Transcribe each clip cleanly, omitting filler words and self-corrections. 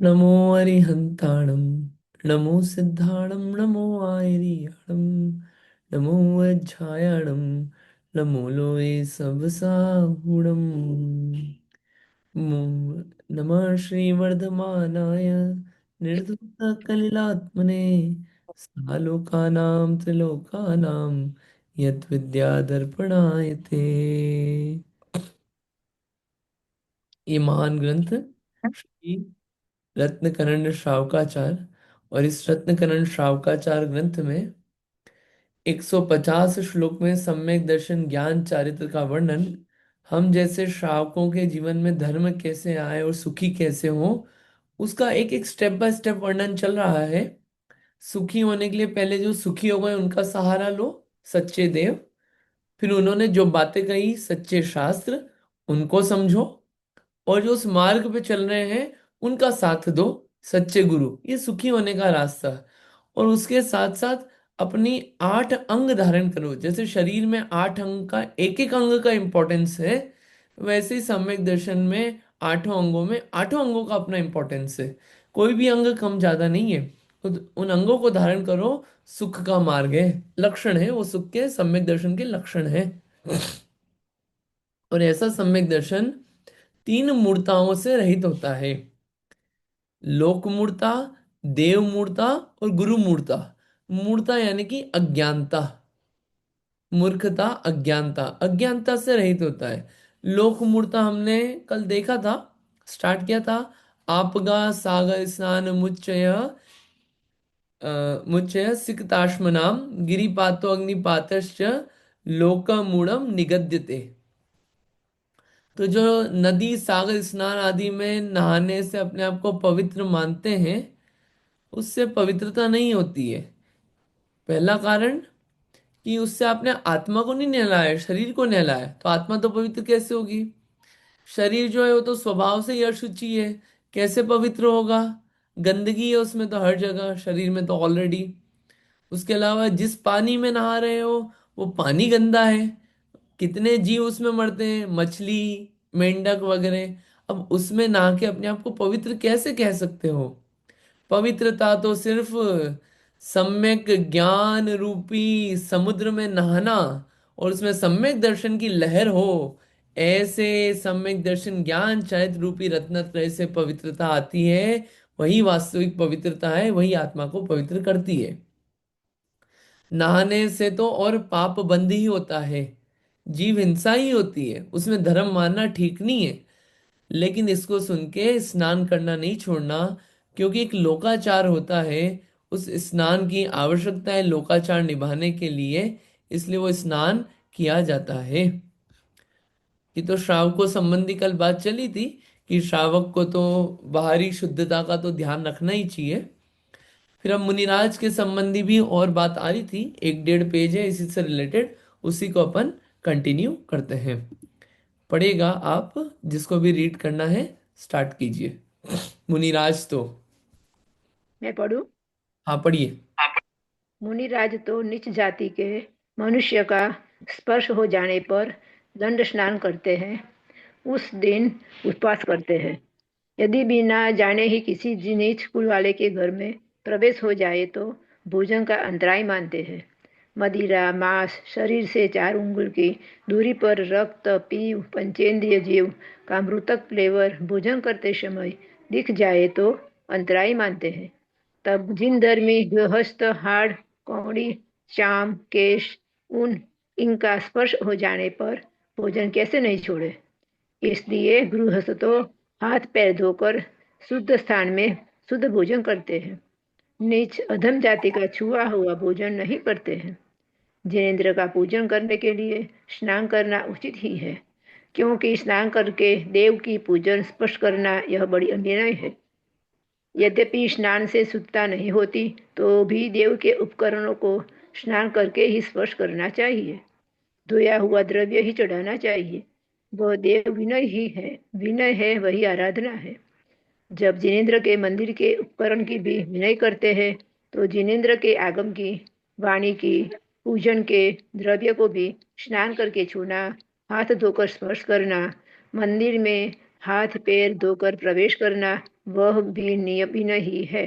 नमो अरिहन्ताणं नमो सिद्धाणं नमो आयर्याणं नमो वज्झायाणं नमो लोये सबसाहुणं नमः श्रीवर्धमानाय निर्धूतकलिलात्मने सालोकानां त्रिलोकानां यद्विद्यादर्पणाय ते। ये महान ग्रंथ श्री रत्नकरण श्रावकाचार, और इस रत्नकरण श्रावकाचार ग्रंथ में 150 श्लोक में सम्यक दर्शन ज्ञान चारित्र का वर्णन, हम जैसे श्रावकों के जीवन में धर्म कैसे आए और सुखी कैसे हो, उसका एक एक स्टेप बाय स्टेप वर्णन चल रहा है। सुखी होने के लिए पहले जो सुखी हो गए उनका सहारा लो, सच्चे देव। फिर उन्होंने जो बातें कही, सच्चे शास्त्र, उनको समझो। और जो उस मार्ग पे चल रहे हैं उनका साथ दो, सच्चे गुरु। ये सुखी होने का रास्ता है। और उसके साथ साथ अपनी 8 अंग धारण करो। जैसे शरीर में 8 अंग का एक एक अंग का इंपॉर्टेंस है, वैसे ही सम्यक दर्शन में 8 अंगों में 8 अंगों का अपना इंपॉर्टेंस है। कोई भी अंग कम ज्यादा नहीं है। तो उन अंगों को धारण करो। सुख का मार्ग है, लक्षण है वो, सुख के सम्यक दर्शन के लक्षण है। और ऐसा सम्यक दर्शन 3 मूर्ताओं से रहित होता है। लोक मूर्ता, देव मूर्ता और गुरु मूर्ता। मूर्ता यानी कि अज्ञानता, मूर्खता, अज्ञानता, अज्ञानता से रहित होता है। लोक मूर्ता हमने कल देखा था, स्टार्ट किया था। आपगा सागर स्नान मुच्चय मुच्चय सिकताश्मनाम गिरिपातो अग्निपातश्च लोकमूढ़म निगद्यते। तो जो नदी सागर स्नान आदि में नहाने से अपने आप को पवित्र मानते हैं, उससे पवित्रता नहीं होती है। पहला कारण कि उससे आपने आत्मा को नहीं नहलाया, शरीर को नहलाया, तो आत्मा तो पवित्र कैसे होगी। शरीर जो है वो तो स्वभाव से ही अशुचि है, कैसे पवित्र होगा। गंदगी है उसमें तो हर जगह, शरीर में तो ऑलरेडी। उसके अलावा जिस पानी में नहा रहे हो वो पानी गंदा है। कितने जीव उसमें मरते हैं, मछली, मेंढक वगैरह। अब उसमें नहा के अपने आप को पवित्र कैसे कह सकते हो। पवित्रता तो सिर्फ सम्यक ज्ञान रूपी समुद्र में नहाना और उसमें सम्यक दर्शन की लहर हो, ऐसे सम्यक दर्शन ज्ञान चरित रूपी रत्नत्रय से पवित्रता आती है। वही वास्तविक पवित्रता है, वही आत्मा को पवित्र करती है। नहाने से तो और पाप बंद ही होता है, जीव हिंसा ही होती है, उसमें धर्म मानना ठीक नहीं है। लेकिन इसको सुन के स्नान करना नहीं छोड़ना, क्योंकि एक लोकाचार होता है। उस स्नान की आवश्यकता है लोकाचार निभाने के लिए, इसलिए वो स्नान किया जाता है। कि तो श्रावकों संबंधी कल बात चली थी कि श्रावक को तो बाहरी शुद्धता का तो ध्यान रखना ही चाहिए। फिर अब मुनिराज के संबंधी भी और बात आ रही थी, 1-1.5 पेज है इसी से रिलेटेड, उसी को अपन कंटिन्यू करते हैं। पढ़ेगा आप, जिसको भी रीड करना है स्टार्ट कीजिए। मुनिराज तो, मैं पढ़ूं। हाँ पढ़िए। मुनिराज तो नीच जाति के मनुष्य का स्पर्श हो जाने पर दंड स्नान करते हैं। उस दिन उपवास करते हैं। यदि बिना जाने ही किसी नीच कुल वाले के घर में प्रवेश हो जाए तो भोजन का अंतराय मानते हैं। मदिरा, मांस, शरीर से 4 उंगल की दूरी पर रक्त, पीव, पंचेंद्रिय जीव का मृतक प्लेवर भोजन करते समय दिख जाए तो अंतराय मानते हैं। तब जिन धर्मी गृहस्थ हाड़, कौड़ी, चाम, केश, ऊन इनका स्पर्श हो जाने पर भोजन कैसे नहीं छोड़े। इसलिए गृहस्थ तो हाथ पैर धोकर शुद्ध स्थान में शुद्ध भोजन करते हैं। नीच अधम जाति का छुआ हुआ भोजन नहीं करते हैं। जिनेन्द्र का पूजन करने के लिए स्नान करना उचित ही है, क्योंकि स्नान करके देव की पूजन स्पर्श करना यह बड़ी अन्याय है। यद्यपि स्नान से शुद्धता नहीं होती, तो भी देव के उपकरणों को स्नान करके ही स्पर्श करना चाहिए। धोया हुआ द्रव्य ही चढ़ाना चाहिए। वह देव विनय ही है, विनय है वही आराधना है। जब जिनेन्द्र के मंदिर के उपकरण की भी विनय करते हैं, तो जिनेन्द्र के आगम की, वाणी की, पूजन के द्रव्य को भी स्नान करके छूना, हाथ धोकर स्पर्श करना, मंदिर में हाथ पैर धोकर प्रवेश करना वह भी नियम ही है।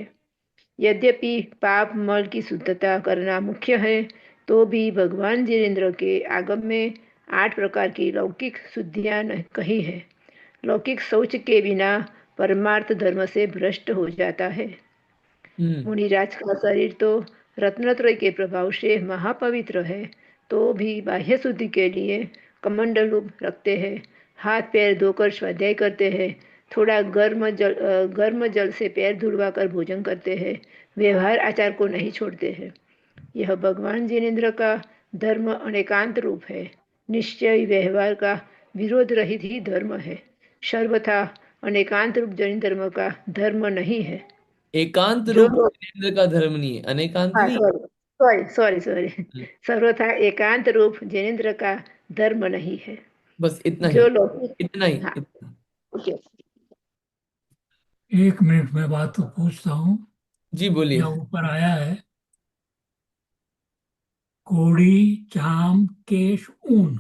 यद्यपि पाप मल की शुद्धता करना मुख्य है, तो भी भगवान जिनेन्द्र के आगम में 8 प्रकार की लौकिक शुद्धियां कही है। लौकिक शौच के बिना परमार्थ धर्म से भ्रष्ट हो जाता है। हम्म। मुनिराज का शरीर तो रत्नत्रय के प्रभाव से महापवित्र है, तो भी बाह्य शुद्धि के लिए कमंडल रूप रखते हैं, हाथ पैर धोकर स्वाध्याय करते हैं, थोड़ा गर्म जल से पैर धुलवा कर भोजन करते हैं, व्यवहार आचार को नहीं छोड़ते हैं। यह भगवान जिनेन्द्र का धर्म अनेकांत रूप है। निश्चय व्यवहार का विरोध रहित ही धर्म है। सर्वथा अनेकांत रूप जैन धर्म का धर्म नहीं है। एकांत जो रूप लोग जिनेंद्र का धर्म नहीं है, अनेकांत हाँ, नहीं। सॉरी सॉरी सॉरी सॉरी, हम्म, सर्वथा एकांत रूप जिनेन्द्र का धर्म नहीं है। बस इतना ही। जो लोग इतना ही हाँ, इतना। ओके। 1 मिनट में बात तो पूछता हूँ। जी बोलिए। यह ऊपर आया है, कोड़ी चाम केश ऊन।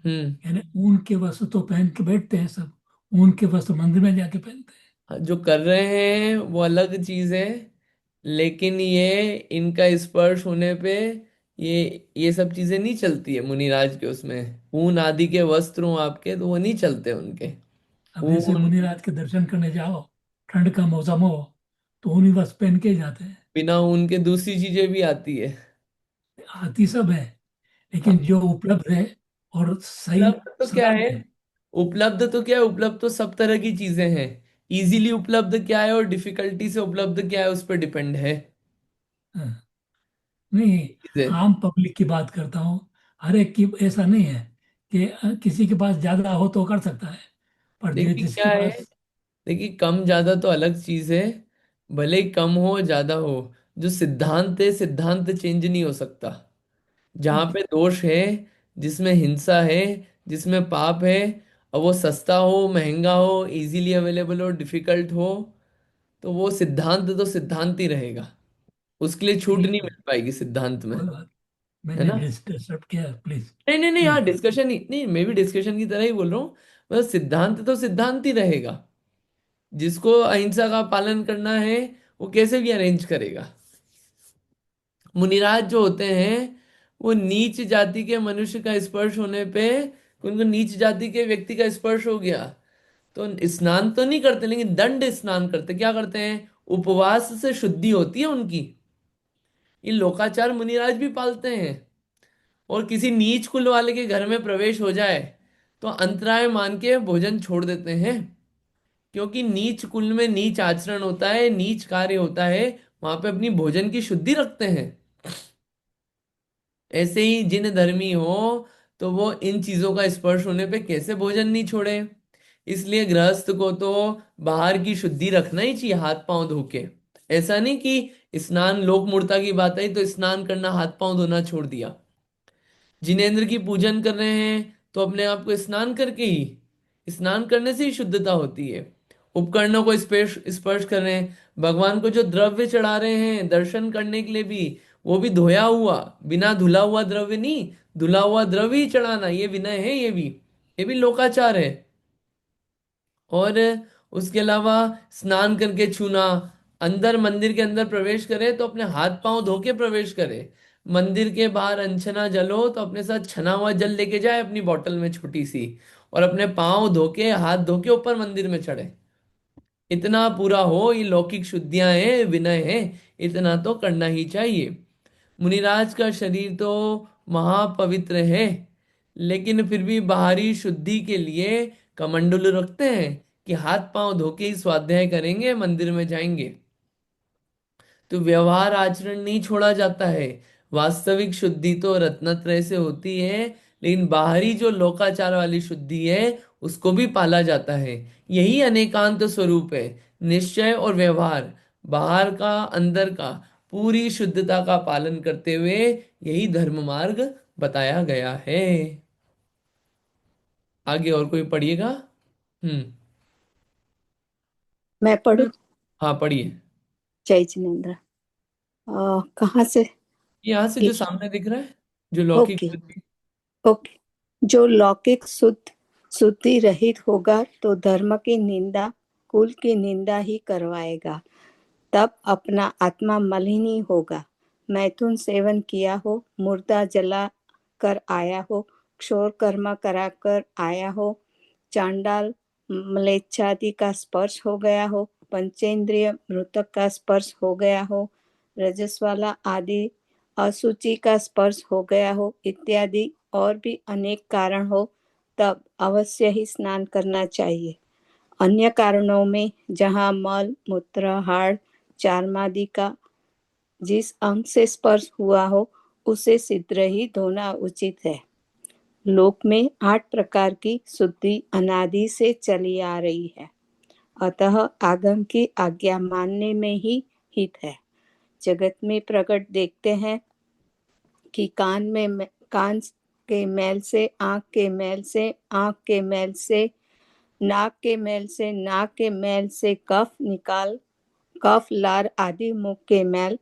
हम्म। यानी ऊन के वस्त्र तो पहन के बैठते हैं सब, ऊन के वस्त्र मंदिर में जाके पहनते हैं। जो कर रहे हैं वो अलग चीज है, लेकिन ये इनका स्पर्श होने पे ये सब चीजें नहीं चलती है मुनिराज के उसमें। ऊन आदि के वस्त्र हों आपके तो वो नहीं चलते उनके। अब जैसे ऊन मुनिराज के दर्शन करने जाओ, ठंड का मौसम हो, तो ऊनी वस्त्र पहन के ही जाते हैं। बिना ऊन के दूसरी चीजें भी आती है। आती सब है, हाँ, लेकिन जो उपलब्ध है और सही उपलब्ध तो क्या समय है? पे। उपलब्ध तो क्या है? उपलब्ध तो सब तरह की चीजें हैं। इजीली उपलब्ध क्या है और डिफिकल्टी से उपलब्ध क्या है, उस पर डिपेंड है हाँ, नहीं, चीजें। आम पब्लिक की बात करता हूँ। हर एक की ऐसा नहीं है कि किसी के पास ज्यादा हो तो कर सकता है, पर देखिए क्या जिसके है, पास। देखिए कम ज्यादा तो अलग चीज है। भले ही कम हो ज्यादा हो, जो सिद्धांत है सिद्धांत चेंज नहीं हो सकता। जहां पे दोष है, जिसमें हिंसा है, जिसमें पाप है, और वो सस्ता हो महंगा हो, इजीली अवेलेबल हो डिफिकल्ट हो, तो वो सिद्धांत तो सिद्धांत ही रहेगा। उसके लिए छूट ठीक नहीं है, मिल पाएगी सिद्धांत में। कोई बात, है मैंने ना? डिस्टर्ब किया, प्लीज नहीं नहीं नहीं, हाँ प्लीज। डिस्कशन ही नहीं, मैं भी डिस्कशन की तरह ही बोल रहा हूँ। बस सिद्धांत तो सिद्धांत ही रहेगा। जिसको अहिंसा का पालन करना है वो कैसे भी अरेंज करेगा। मुनिराज जो होते हैं, वो नीच जाति के मनुष्य का स्पर्श होने पे, उनको नीच जाति के व्यक्ति का स्पर्श हो गया तो स्नान तो नहीं करते, लेकिन दंड स्नान करते। क्या करते हैं? उपवास से शुद्धि होती है उनकी। ये लोकाचार मुनिराज भी पालते हैं। और किसी नीच कुल वाले के घर में प्रवेश हो जाए तो अंतराय मान के भोजन छोड़ देते हैं। क्योंकि नीच कुल में नीच आचरण होता है, नीच कार्य होता है, वहां पे अपनी भोजन की शुद्धि रखते हैं। ऐसे ही जिन धर्मी हो तो वो इन चीजों का स्पर्श होने पे कैसे भोजन नहीं छोड़े। इसलिए गृहस्थ को तो बाहर की शुद्धि रखना ही चाहिए, हाथ पांव धो के। ऐसा नहीं कि स्नान लोक मूर्ता की बात आई तो स्नान करना हाथ पांव धोना छोड़ दिया। जिनेंद्र की पूजन कर रहे हैं तो अपने आप को स्नान करके ही, स्नान करने से ही शुद्धता होती है। उपकरणों को स्पर्श स्पर्श कर रहे हैं, भगवान को जो द्रव्य चढ़ा रहे हैं दर्शन करने के लिए भी, वो भी धोया हुआ, बिना धुला हुआ द्रव्य नहीं, धुला हुआ द्रव्य ही चढ़ाना, ये विनय है, ये भी लोकाचार है। और उसके अलावा स्नान करके छूना, अंदर मंदिर के अंदर प्रवेश करे तो अपने हाथ पांव धो के प्रवेश करे। मंदिर के बाहर अनछना जल हो तो अपने साथ छना हुआ जल लेके जाए अपनी बोतल में छोटी सी, और अपने पांव धो के हाथ धो के ऊपर मंदिर में चढ़े। इतना पूरा हो, ये लौकिक शुद्धियां हैं, विनय है, इतना तो करना ही चाहिए। मुनिराज का शरीर तो महापवित्र है, लेकिन फिर भी बाहरी शुद्धि के लिए कमंडलू रखते हैं कि हाथ पांव धो के ही स्वाध्याय करेंगे, मंदिर में जाएंगे। तो व्यवहार आचरण नहीं छोड़ा जाता है। वास्तविक शुद्धि तो रत्नत्रय से होती है, लेकिन बाहरी जो लोकाचार वाली शुद्धि है उसको भी पाला जाता है। यही अनेकांत स्वरूप है। निश्चय और व्यवहार, बाहर का अंदर का, पूरी शुद्धता का पालन करते हुए यही धर्म मार्ग बताया गया है। आगे और कोई पढ़िएगा। हम्म। मैं पढ़ूं? हाँ पढ़िए। जय जिनेन्द्र। कहाँ से? यहाँ से जो ठीक। सामने दिख रहा है, जो लौकिक ओके। शुद्धि। ओके। जो लौकिक शुद्धि रहित होगा तो धर्म की निंदा कुल की निंदा ही करवाएगा, तब अपना आत्मा मलिन ही होगा। मैथुन सेवन किया हो, मुर्दा जला कर आया हो, क्षौर कर्म कराकर आया हो, चांडाल म्लेच्छादि का स्पर्श हो गया हो, पंचेंद्रिय मृतक का स्पर्श हो गया हो, रजस्वाला आदि अशुचि का स्पर्श हो गया हो इत्यादि और भी अनेक कारण हो, तब अवश्य ही स्नान करना चाहिए। अन्य कारणों में जहाँ मल मूत्र हाड़ चार्मादि का जिस अंग से स्पर्श हुआ हो उसे शीघ्र ही धोना उचित है। लोक में 8 प्रकार की शुद्धि अनादि से चली आ रही है, अतः आगम की आज्ञा मानने में ही हित है। जगत में प्रकट देखते हैं कि कान के मैल से, आँख के मैल से, आँख के मैल से, नाक के मैल से, नाक के मैल से कफ लार आदि, मुख के मैल,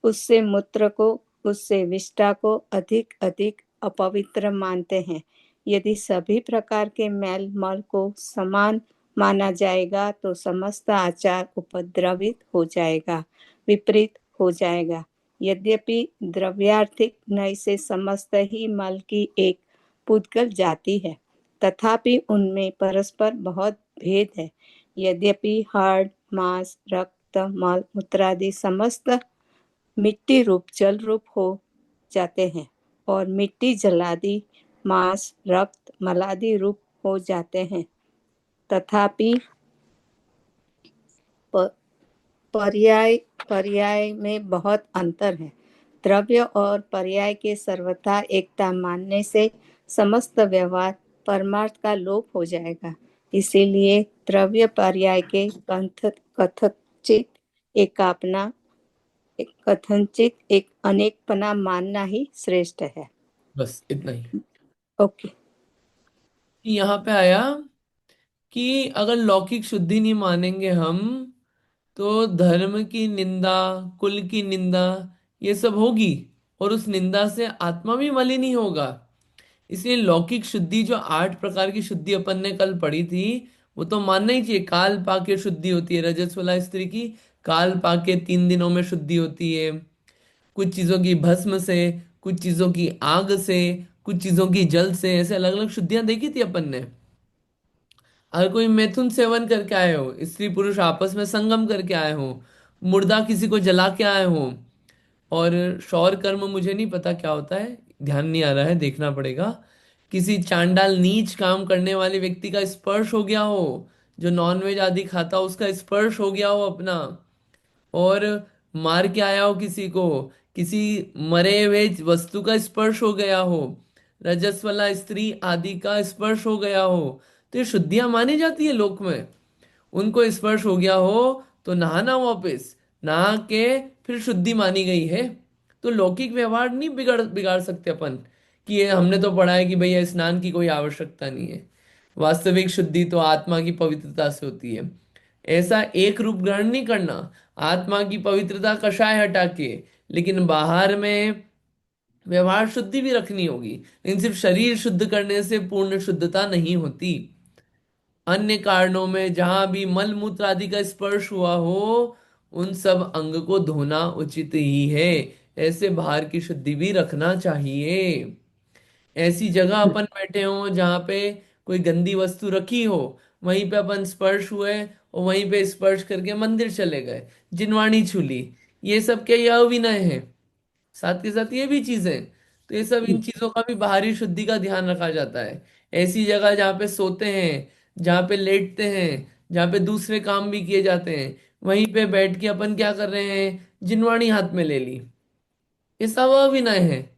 उससे मूत्र को, उससे विष्ठा को अधिक अधिक अपवित्र मानते हैं। यदि सभी प्रकार के मैल मल को समान माना जाएगा तो समस्त आचार उपद्रवित हो जाएगा, विपरीत हो जाएगा। यद्यपि द्रव्यार्थिक नय से समस्त ही मल की एक पुद्गल जाति है, तथापि उनमें परस्पर बहुत भेद है। यद्यपि हाड़ मांस रक्त मल मूत्रादि समस्त मिट्टी रूप जल रूप हो जाते हैं और मिट्टी जलादि मांस रक्त मलादि रूप हो जाते हैं, तथापि पर्याय पर्याय में बहुत अंतर है। द्रव्य और पर्याय के सर्वथा एकता मानने से समस्त व्यवहार परमार्थ का लोप हो जाएगा। इसीलिए द्रव्य पर्याय के कथंचित एकापना कथंचित एक अनेकपना मानना ही श्रेष्ठ है। बस इतना ही। ओके। यहाँ पे आया कि अगर लौकिक शुद्धि नहीं मानेंगे हम, तो धर्म की निंदा, कुल की निंदा, ये सब होगी, और उस निंदा से आत्मा भी मलिन ही होगा। इसलिए लौकिक शुद्धि, जो 8 प्रकार की शुद्धि अपन ने कल पढ़ी थी, वो तो मानना ही चाहिए। काल पाके शुद्धि होती है रजस्वला स्त्री की, काल पाके 3 दिनों में शुद्धि होती है। कुछ चीजों की भस्म से, कुछ चीजों की आग से, कुछ चीजों की जल से, ऐसे अलग अलग शुद्धियां देखी थी अपन ने। अगर कोई मैथुन सेवन करके आए हो, स्त्री पुरुष आपस में संगम करके आए हो, मुर्दा किसी को जला के आए हो, और शौर कर्म मुझे नहीं पता क्या होता है, ध्यान नहीं आ रहा है, देखना पड़ेगा। किसी चांडाल नीच काम करने वाले व्यक्ति का स्पर्श हो गया हो, जो नॉनवेज आदि खाता हो, उसका स्पर्श हो गया हो अपना, और मार के आया हो किसी को, किसी मरे हुए वस्तु का स्पर्श हो गया हो, रजस्वला स्त्री आदि का स्पर्श हो गया हो, तो ये शुद्धियां मानी जाती है लोक में। उनको स्पर्श हो गया हो तो नहाना, वापस नहा के फिर शुद्धि मानी गई है। तो लौकिक व्यवहार नहीं बिगाड़ बिगाड़ सकते अपन, कि ये हमने तो पढ़ा है कि भैया स्नान की कोई आवश्यकता नहीं है। वास्तविक शुद्धि तो आत्मा की पवित्रता से होती है। ऐसा एक रूप ग्रहण नहीं करना, आत्मा की पवित्रता कषाय हटा के, लेकिन बाहर में व्यवहार शुद्धि भी रखनी होगी। लेकिन सिर्फ शरीर शुद्ध करने से पूर्ण शुद्धता नहीं होती। अन्य कारणों में जहां भी मल मूत्र आदि का स्पर्श हुआ हो, उन सब अंग को धोना उचित ही है। ऐसे बाहर की शुद्धि भी रखना चाहिए। ऐसी जगह अपन बैठे हो जहां पे कोई गंदी वस्तु रखी हो, वहीं पे अपन स्पर्श हुए और वहीं पे स्पर्श करके मंदिर चले गए, जिनवाणी छू ली, ये सब क्या, यह अविनय है? साथ के साथ ये भी चीजें, तो ये सब, इन चीजों का भी बाहरी शुद्धि का ध्यान रखा जाता है। ऐसी जगह जहाँ पे सोते हैं, जहाँ पे लेटते हैं, जहाँ पे दूसरे काम भी किए जाते हैं, वहीं पे बैठ के अपन क्या कर रहे हैं, जिनवाणी हाथ में ले ली, ये सब अविनय है।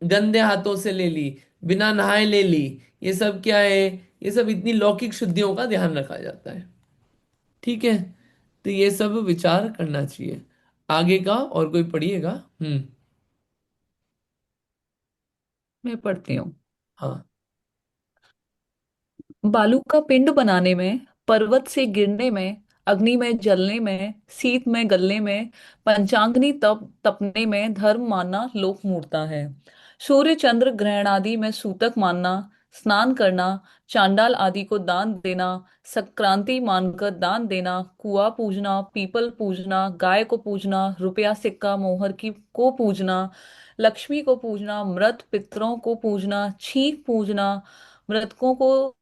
गंदे हाथों से ले ली, बिना नहाए ले ली, ये सब क्या है? ये सब इतनी लौकिक शुद्धियों का ध्यान रखा जाता है। ठीक है, तो ये सब विचार करना चाहिए। आगे का और कोई पढ़िएगा। हम्म। मैं पढ़ती हूँ। हाँ। बालू का पिंड बनाने में, पर्वत से गिरने में, अग्नि में जलने में, शीत में गलने में, पंचाग्नि तप तपने में धर्म मानना लोक मूर्ता है। सूर्य चंद्र ग्रहण आदि में सूतक मानना स्नान करना, चांडाल आदि को दान देना, संक्रांति मानकर दान देना, कुआं पूजना, पीपल पूजना, गाय को पूजना, रुपया सिक्का मोहर की को पूजना, लक्ष्मी को पूजना, मृत पितरों को पूजना, छींक पूजना, मृतकों को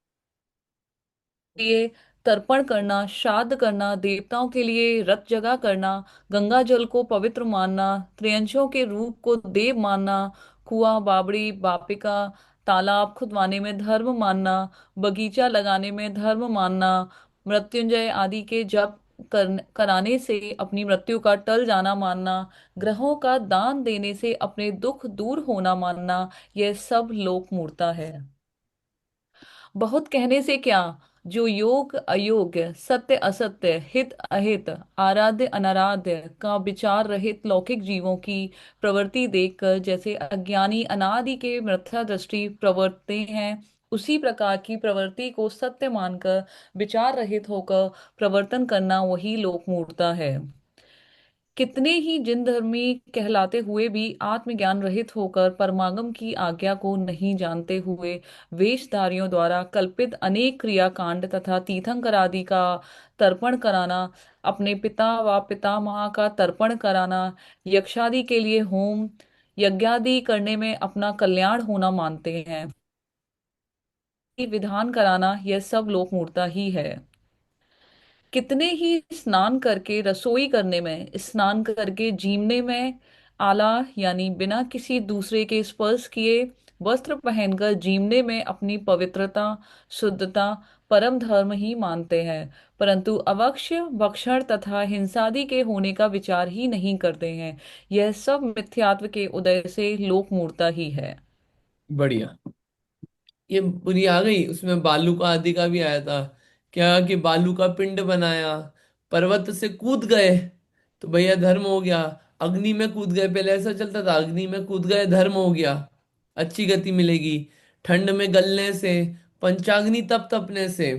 लिए तर्पण करना, श्राद्ध करना, देवताओं के लिए रत जगा करना, गंगा जल को पवित्र मानना, त्रियंचों के रूप को देव मानना, कुआं, बावड़ी, वापिका, तालाब खुदवाने में धर्म मानना, बगीचा लगाने में धर्म मानना, मृत्युंजय आदि के जप कराने से अपनी मृत्यु का टल जाना मानना, ग्रहों का दान देने से अपने दुख दूर होना मानना, यह सब लोक मूर्ता है। बहुत कहने से क्या, जो योग अयोग्य, सत्य असत्य, हित अहित, आराध्य अनाराध्य का विचार रहित लौकिक जीवों की प्रवृत्ति देखकर जैसे अज्ञानी अनादि के मिथ्या दृष्टि प्रवर्तते हैं, उसी प्रकार की प्रवृत्ति को सत्य मानकर विचार रहित होकर प्रवर्तन करना वही लोकमूर्ता है। कितने ही जिन धर्मी कहलाते हुए भी आत्मज्ञान रहित होकर परमागम की आज्ञा को नहीं जानते हुए वेशधारियों द्वारा कल्पित अनेक क्रियाकांड तथा तीर्थंकर आदि का तर्पण कराना, अपने पिता व पितामह का तर्पण कराना, यक्षादि के लिए होम यज्ञादि करने में अपना कल्याण होना मानते हैं, विधान कराना, यह सब लोक मूर्ता ही है। कितने ही स्नान करके रसोई करने में, स्नान करके जीवने में, आला यानी बिना किसी दूसरे के स्पर्श किए वस्त्र पहनकर जीवने में अपनी पवित्रता, शुद्धता, परम धर्म ही मानते हैं, परंतु अवक्ष्य भक्षण तथा हिंसादि के होने का विचार ही नहीं करते हैं। यह सब मिथ्यात्व के उदय से लोक मूर्ता ही है। बढ़िया। ये पूरी आ गई। उसमें बालू का आदि का भी आया था क्या, कि बालू का पिंड बनाया, पर्वत से कूद गए तो भैया धर्म हो गया। अग्नि में कूद गए, पहले ऐसा चलता था, अग्नि में कूद गए धर्म हो गया, अच्छी गति मिलेगी। ठंड में गलने से, पंचाग्नि तप तपने से,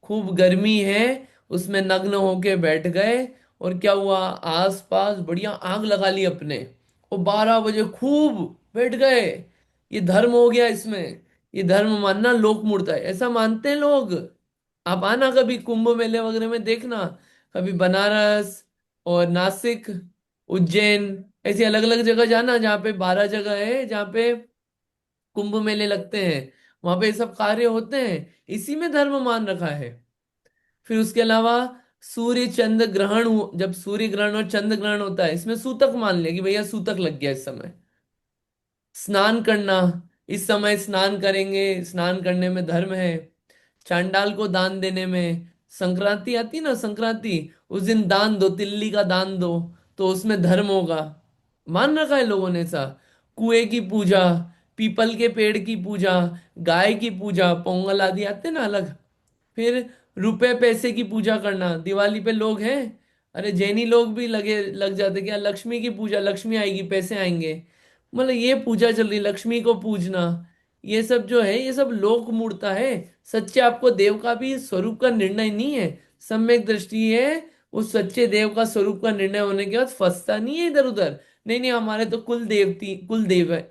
खूब गर्मी है उसमें नग्न होके बैठ गए, और क्या हुआ, आसपास बढ़िया आग लगा ली अपने, और 12 बजे खूब बैठ गए। ये धर्म हो गया इसमें। ये धर्म मानना लोक मूर्ता है, ऐसा मानते हैं लोग। आप आना कभी कुंभ मेले वगैरह में देखना, कभी बनारस और नासिक, उज्जैन, ऐसी अलग अलग जगह जाना जहाँ पे 12 जगह है जहाँ पे कुंभ मेले लगते हैं, वहां पे ये सब कार्य होते हैं। इसी में धर्म मान रखा है। फिर उसके अलावा सूर्य चंद्र ग्रहण जब सूर्य ग्रहण और चंद्र ग्रहण होता है, इसमें सूतक मान लिया कि भैया सूतक लग गया इस समय। स्नान करना, इस समय स्नान करेंगे, स्नान करने में धर्म है। चांडाल को दान देने में, संक्रांति आती ना, संक्रांति, उस दिन दान दो, तिल्ली का दान दो, तो उसमें धर्म होगा। मान रखा है लोगों ने सा। कुएं की पूजा, पीपल के पेड़ की पूजा, गाय की पूजा, पोंगल आदि आते ना अलग। फिर रुपए पैसे की पूजा करना, दिवाली पे लोग हैं, अरे जैनी लोग भी लग जाते क्या, लक्ष्मी की पूजा, लक्ष्मी आएगी पैसे आएंगे, मतलब ये पूजा चल रही, लक्ष्मी को पूजना। ये सब जो है ये सब लोक मूर्ता है। सच्चे आपको देव का भी स्वरूप का निर्णय नहीं है, सम्यक दृष्टि है, उस सच्चे देव का स्वरूप का निर्णय होने के बाद फंसता नहीं है इधर उधर। नहीं नहीं, हमारे तो कुल देवती, कुल देव है,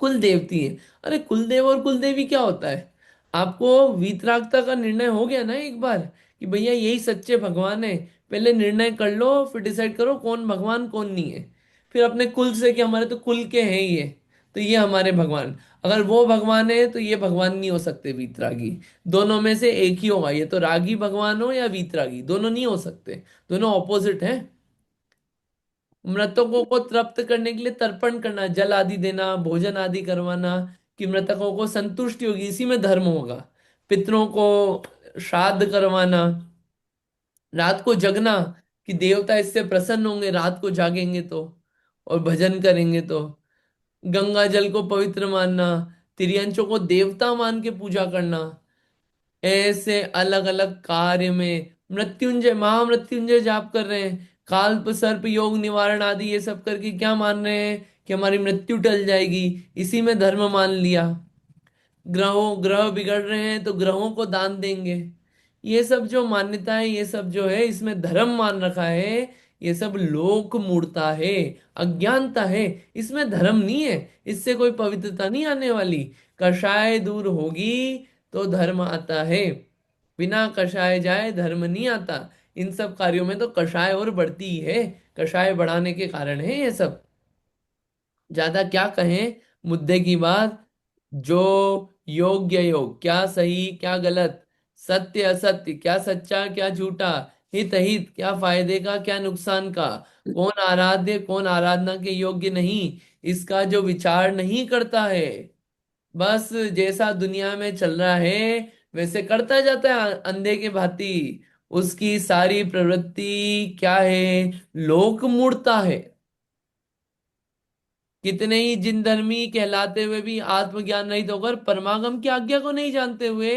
कुल देवती है। अरे कुलदेव और कुलदेवी क्या होता है? आपको वीतरागता का निर्णय हो गया ना एक बार, कि भैया यही सच्चे भगवान है, पहले निर्णय कर लो, फिर डिसाइड करो कौन भगवान कौन नहीं है। फिर अपने कुल से, कि हमारे तो कुल के हैं ये, तो ये हमारे भगवान। अगर वो भगवान है तो ये भगवान नहीं हो सकते वीतरागी। दोनों में से एक ही होगा, ये तो रागी भगवान हो या वीतरागी, दोनों नहीं हो सकते, दोनों ऑपोजिट हैं। मृतकों को तृप्त करने के लिए तर्पण करना, जल आदि देना, भोजन आदि करवाना, कि मृतकों को संतुष्टि होगी, इसी में धर्म होगा। पितरों को श्राद्ध करवाना, रात को जगना, कि देवता इससे प्रसन्न होंगे रात को जागेंगे तो, और भजन करेंगे तो। गंगा जल को पवित्र मानना, तिर्यंचों को देवता मान के पूजा करना। ऐसे अलग अलग कार्य में मृत्युंजय, महामृत्युंजय जाप कर रहे हैं, काल्प सर्प योग निवारण आदि ये सब करके क्या मान रहे हैं, कि हमारी मृत्यु टल जाएगी, इसी में धर्म मान लिया। ग्रह बिगड़ रहे हैं तो ग्रहों को दान देंगे। ये सब जो मान्यता है, ये सब जो है इसमें धर्म मान रखा है, ये सब लोक मूर्ता है, अज्ञानता है, इसमें धर्म नहीं है, इससे कोई पवित्रता नहीं आने वाली। कषाय दूर होगी तो धर्म आता है, बिना कषाय जाए धर्म नहीं आता। इन सब कार्यों में तो कषाय और बढ़ती ही है, कषाय बढ़ाने के कारण है ये सब। ज्यादा क्या कहें, मुद्दे की बात। जो योग्य योग, क्या सही क्या गलत, सत्य असत्य, क्या सच्चा क्या झूठा, हित हित, क्या फायदे का क्या नुकसान का, कौन आराध्य कौन आराधना के योग्य नहीं, इसका जो विचार नहीं करता है, बस जैसा दुनिया में चल रहा है वैसे करता जाता है अंधे के भांति, उसकी सारी प्रवृत्ति क्या है, लोक मूर्ता है। कितने ही जिन धर्मी कहलाते हुए भी आत्मज्ञान रहित होकर परमागम की आज्ञा को नहीं जानते हुए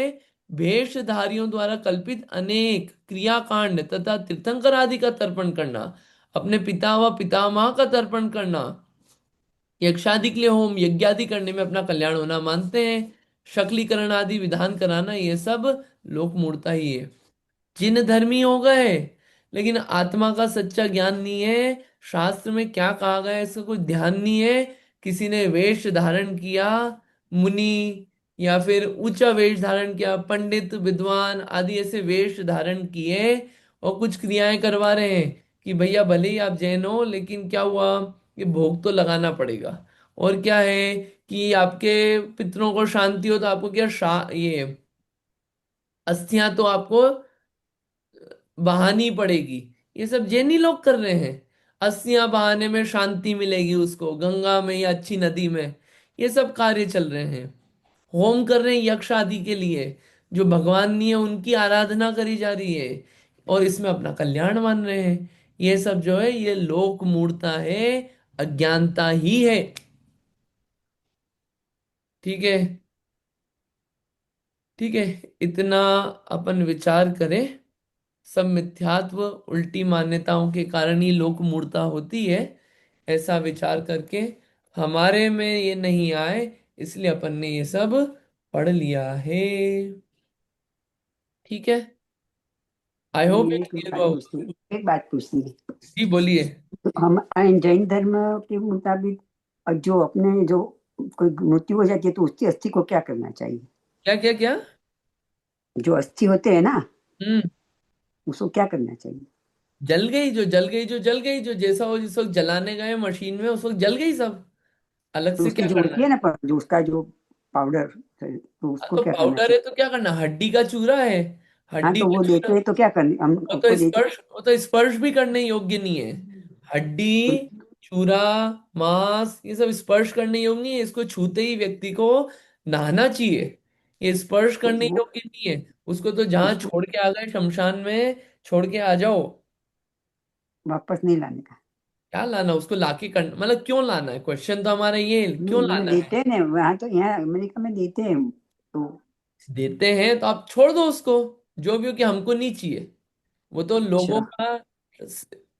वेशधारियों द्वारा कल्पित अनेक क्रियाकांड तथा तीर्थंकर आदि का तर्पण करना, अपने पिता व पितामह का तर्पण करना, यक्षादि के लिए होम यज्ञ आदि करने में अपना कल्याण होना मानते हैं, शकलीकरण आदि विधान कराना, ये सब लोक मूर्ता ही है। जिन धर्मी हो गए लेकिन आत्मा का सच्चा ज्ञान नहीं है, शास्त्र में क्या कहा गया है इसका कुछ ध्यान नहीं है। किसी ने वेश धारण किया, मुनि, या फिर ऊंचा वेश धारण किया, पंडित विद्वान आदि ऐसे वेश धारण किए और कुछ क्रियाएं करवा रहे हैं कि भैया भले ही आप जैन हो लेकिन क्या हुआ, ये भोग तो लगाना पड़ेगा। और क्या है कि आपके पितरों को शांति हो तो आपको क्या ये अस्थियां तो आपको बहानी पड़ेगी। ये सब जैनी लोग कर रहे हैं, अस्थियां बहाने में शांति मिलेगी उसको गंगा में या अच्छी नदी में, ये सब कार्य चल रहे हैं। होम कर रहे हैं यक्ष आदि के लिए, जो भगवान नहीं है उनकी आराधना करी जा रही है, और इसमें अपना कल्याण मान रहे हैं। ये सब जो है ये लोक मूर्ता है, अज्ञानता ही है। ठीक है, ठीक है, इतना अपन विचार करें। सब मिथ्यात्व उल्टी मान्यताओं के कारण ही लोक मूर्ता होती है, ऐसा विचार करके हमारे में ये नहीं आए, इसलिए अपन ने ये सब पढ़ लिया है। ठीक है, आई होप ये एक क्लियर बात हुआ होगा। पूछनी एक बात पूछनी है। जी बोलिए। तो हम जैन धर्म के मुताबिक जो अपने जो कोई मृत्यु हो जाती है तो उसकी अस्थि को क्या करना चाहिए? क्या क्या क्या? जो अस्थि होते हैं ना, हम्म। उसको क्या करना चाहिए? जल गई जो जल गई जो जल गई, जो जैसा हो जिस वक्त जलाने गए मशीन में उस वक्त जल गई सब, अलग तो से उसकी क्या जो करना होती है है। ना, पर जो उसका जो पाउडर, तो हाँ उसको तो क्या करना पाउडर है चाहिए? तो क्या करना, हड्डी का चूरा है, हाँ, हड्डी तो का वो चूरा। देते हैं तो क्या करने, हम उसको देते वो तो स्पर्श भी करने योग्य नहीं है। हड्डी, हैं। चूरा, मांस, ये सब स्पर्श करने योग्य नहीं है, इसको छूते ही व्यक्ति को नहाना चाहिए। ये स्पर्श तो करने वो योग्य नहीं है, उसको तो जहां उसको छोड़ के आ गए शमशान में छोड़ के आ जाओ। वापस नहीं लाने का। क्या लाना उसको, लाके कर मतलब क्यों लाना है, क्वेश्चन तो हमारा ये है, क्यों नहीं, लाना है। देते हैं ना वहाँ, तो यहाँ अमेरिका में देते हैं तो। देते हैं तो आप छोड़ दो उसको, जो भी हो, कि हमको नहीं चाहिए। वो तो लोगों अच्छा, का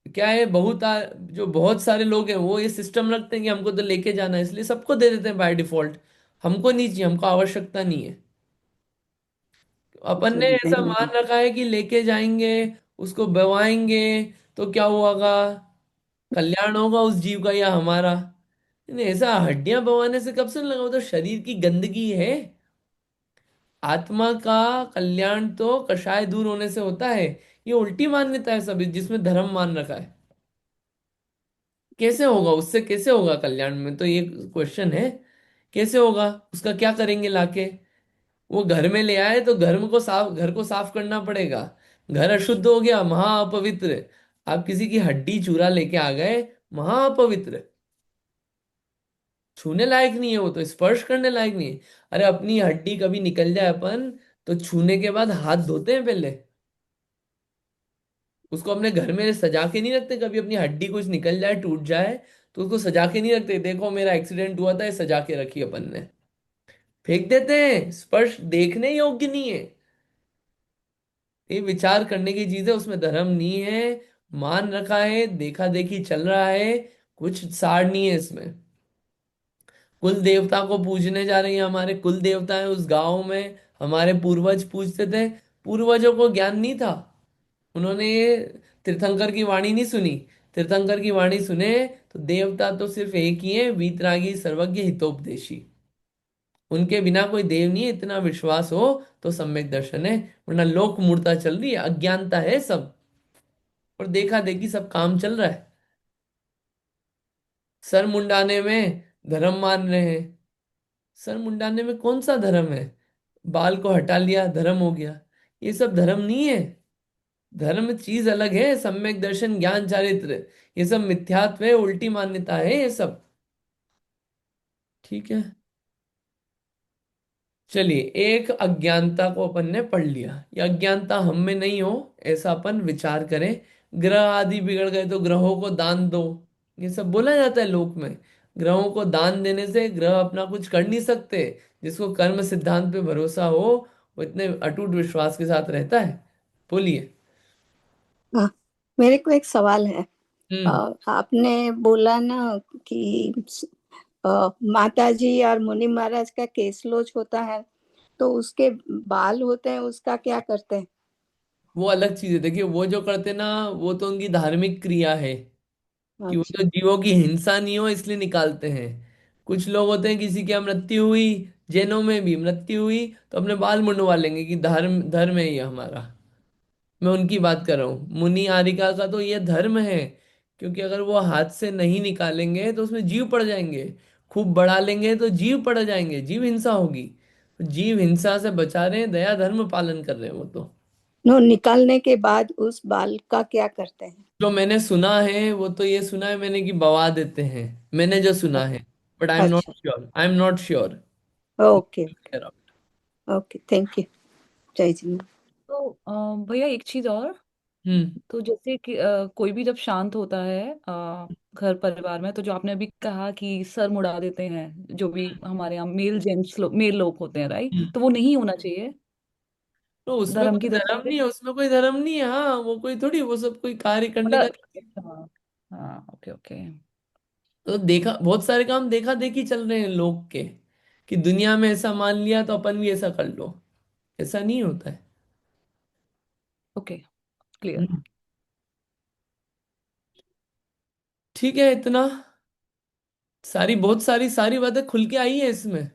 क्या है, जो बहुत सारे लोग हैं वो ये सिस्टम रखते हैं कि हमको तो लेके जाना है, इसलिए सबको दे देते हैं बाय डिफॉल्ट। हमको नहीं चाहिए, हमको आवश्यकता नहीं है। अपन अच्छा, ने तो ऐसा मान रखा है कि लेके जाएंगे, उसको बवाएंगे तो क्या होगा, कल्याण होगा उस जीव का या हमारा। नहीं, ऐसा हड्डियां बवाने से कब से लगा, वो तो शरीर की गंदगी है। आत्मा का कल्याण तो कषाय दूर होने से होता है। ये उल्टी मान्यता है सभी, जिसमें धर्म मान रखा है। कैसे होगा, उससे कैसे होगा कल्याण, में तो ये क्वेश्चन है। कैसे होगा, उसका क्या करेंगे लाके। वो घर में ले आए तो घर को साफ करना पड़ेगा। घर अशुद्ध हो गया, महाअपवित्र। आप किसी की हड्डी चूरा लेके आ गए, महाअपवित्र, छूने लायक नहीं है, वो तो स्पर्श करने लायक नहीं है। अरे अपनी हड्डी कभी निकल जाए अपन, तो छूने के बाद हाथ धोते हैं पहले। उसको अपने घर में सजा के नहीं रखते, कभी अपनी हड्डी कुछ निकल जाए टूट जाए तो उसको सजा के नहीं रखते, देखो मेरा एक्सीडेंट हुआ था, ये सजा के रखी अपन ने। फेंक देते हैं, स्पर्श देखने योग्य नहीं है। ये विचार करने की चीज है, उसमें धर्म नहीं है। मान रखा है, देखा देखी चल रहा है, कुछ सार नहीं है इसमें। कुल देवता को पूजने जा रही है, हमारे कुल देवता है उस गांव में, हमारे पूर्वज पूजते थे। पूर्वजों को ज्ञान नहीं था, उन्होंने ये तीर्थंकर की वाणी नहीं सुनी। तीर्थंकर की वाणी सुने तो देवता तो सिर्फ एक ही है, वीतरागी सर्वज्ञ हितोपदेशी। उनके बिना कोई देव नहीं है, इतना विश्वास हो तो सम्यक दर्शन है। वरना लोक मूर्ता चल रही है, अज्ञानता है सब, और देखा देखी सब काम चल रहा है। सर मुंडाने में धर्म मान रहे हैं। सर मुंडाने में कौन सा धर्म है? बाल को हटा लिया धर्म हो गया। ये सब धर्म नहीं है। धर्म चीज अलग है, सम्यक दर्शन, ज्ञान, चारित्र, ये सब मिथ्यात्व है, उल्टी मान्यता है ये सब। ठीक है, चलिए, एक अज्ञानता को अपन ने पढ़ लिया। ये अज्ञानता हम में नहीं हो, ऐसा अपन विचार करें। ग्रह आदि बिगड़ गए तो ग्रहों को दान दो, ये सब बोला जाता है लोक में। ग्रहों को दान देने से ग्रह अपना कुछ कर नहीं सकते। जिसको कर्म सिद्धांत पे भरोसा हो, वो इतने अटूट विश्वास के साथ रहता है। बोलिए। हाँ, मेरे को एक सवाल है। हम्म। आपने बोला ना कि माता जी और मुनि महाराज का केसलोच होता है, तो उसके बाल होते हैं, उसका क्या करते हैं? वो अलग चीज है। देखिए, वो जो करते ना, वो तो उनकी धार्मिक क्रिया है, कि वो अच्छा। तो जीवों की हिंसा नहीं हो इसलिए निकालते हैं। कुछ लोग होते हैं, किसी की मृत्यु हुई, जैनों में भी मृत्यु हुई तो अपने बाल मुंडवा लेंगे कि धर्म धर्म है ये हमारा। मैं उनकी बात कर रहा हूँ। मुनि आरिका का तो ये धर्म है, क्योंकि अगर वो हाथ से नहीं निकालेंगे तो उसमें जीव पड़ जाएंगे। खूब बढ़ा लेंगे तो जीव पड़ जाएंगे, जीव हिंसा होगी। तो जीव हिंसा से बचा रहे हैं, दया धर्म पालन कर रहे हैं वो तो। नो, निकालने के बाद उस बाल का क्या करते हैं? जो मैंने सुना है वो तो ये सुना है मैंने कि बवा देते हैं। मैंने जो सुना है, बट आई एम नॉट अच्छा। Sure, I am not sure. Okay. Okay, thank you. जय जी। तो भैया एक चीज और। हम्म। तो जैसे कि कोई भी जब शांत होता है घर परिवार में, तो जो आपने अभी कहा कि सर मुड़ा देते हैं, जो भी हमारे यहाँ मेल जेंट्स लोग, मेल लोग होते हैं, राइट, हम्म। तो वो नहीं होना चाहिए तो उसमें धर्म कोई की दृष्टि धर्म से। नहीं है, उसमें कोई धर्म नहीं है। हाँ, वो कोई थोड़ी, वो सब कोई कार्य करने का। मतलब हाँ, हाँ, ओके ओके। तो देखा, बहुत सारे काम देखा देखी चल रहे हैं लोग के, कि दुनिया में ऐसा मान लिया तो अपन भी ऐसा कर लो। ऐसा नहीं होता है। Okay, clear. हम्म। ठीक है, इतना सारी, बहुत सारी सारी बातें खुल के आई है इसमें।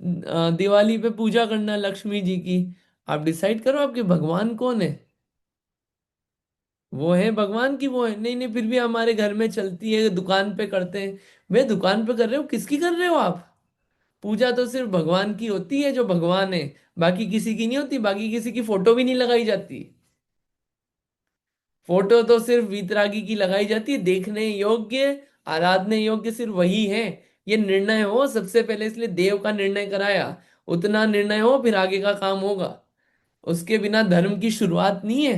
दिवाली पे पूजा करना लक्ष्मी जी की, आप डिसाइड करो आपके भगवान कौन है। वो है भगवान की, वो है नहीं नहीं, फिर भी हमारे घर में चलती है, दुकान पे करते हैं। वे दुकान पे कर रहे हो, किसकी कर रहे हो आप? पूजा तो सिर्फ भगवान की होती है जो भगवान है, बाकी किसी की नहीं होती। बाकी किसी की फोटो भी नहीं लगाई जाती। फोटो तो सिर्फ वीतरागी की लगाई जाती है, देखने योग्य, आराधने योग्य सिर्फ वही है। ये निर्णय हो सबसे पहले, इसलिए देव का निर्णय कराया। उतना निर्णय हो फिर आगे का काम होगा। उसके बिना धर्म की शुरुआत नहीं है।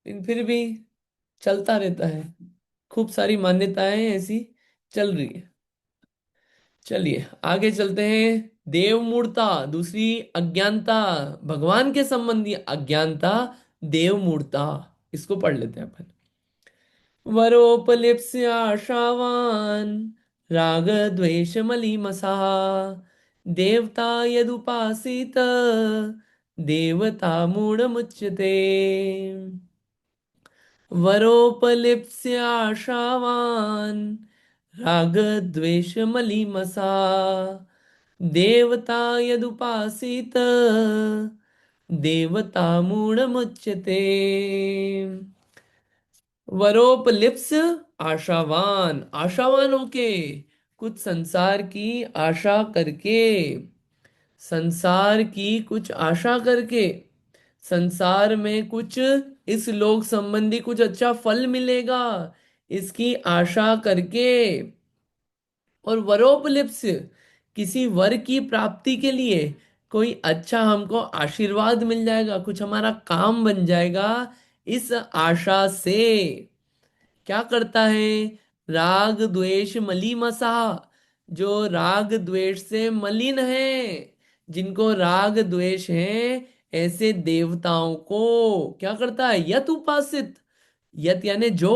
लेकिन फिर भी चलता रहता है। खूब सारी मान्यताएं ऐसी चल रही है। चलिए आगे चलते हैं। देव मूर्ता दूसरी, अज्ञानता, भगवान के संबंधी अज्ञानता, देव मूर्ता, इसको पढ़ लेते हैं अपन। वरोपलिप्स्य आशावान, राग द्वेष मलीमसः, देवता यदुपासित, देवता मूढ़मुच्यते। वरोपलिप्स्य आशावान, राग द्वेष मलीमसा, देवता यदुपासित, देवता मूढ़मुच्यते। वरोपलिप्स, आशावान, आशावान होके, कुछ संसार की आशा करके, संसार की कुछ आशा करके, संसार में कुछ, इस लोक संबंधी कुछ अच्छा फल मिलेगा, इसकी आशा करके, और वरोपलिप्स, किसी वर की प्राप्ति के लिए, कोई अच्छा हमको आशीर्वाद मिल जाएगा, कुछ हमारा काम बन जाएगा, इस आशा से क्या करता है? राग द्वेष मलीमसा, जो राग द्वेष से मलिन है, जिनको राग द्वेष है, ऐसे देवताओं को क्या करता है? यत उपासित, यत यानी जो,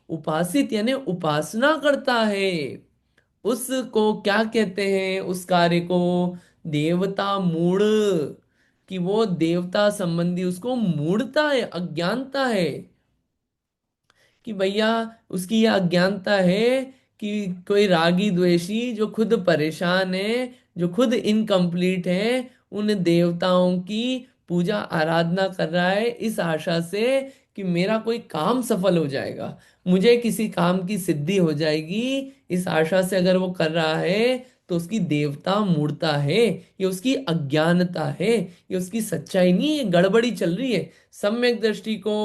उपासित यानी उपासना करता है, उसको क्या कहते हैं? उस कार्य को देवता मूढ़, कि वो देवता संबंधी उसको मूढ़ता है, अज्ञानता है। कि भैया उसकी यह अज्ञानता है कि कोई रागी द्वेषी जो खुद परेशान है, जो खुद इनकम्प्लीट है, उन देवताओं की पूजा आराधना कर रहा है इस आशा से कि मेरा कोई काम सफल हो जाएगा, मुझे किसी काम की सिद्धि हो जाएगी, इस आशा से अगर वो कर रहा है, तो उसकी देवता मूर्ता है, ये उसकी अज्ञानता है, ये उसकी सच्चाई नहीं है, गड़बड़ी चल रही है। सम्यक दृष्टि को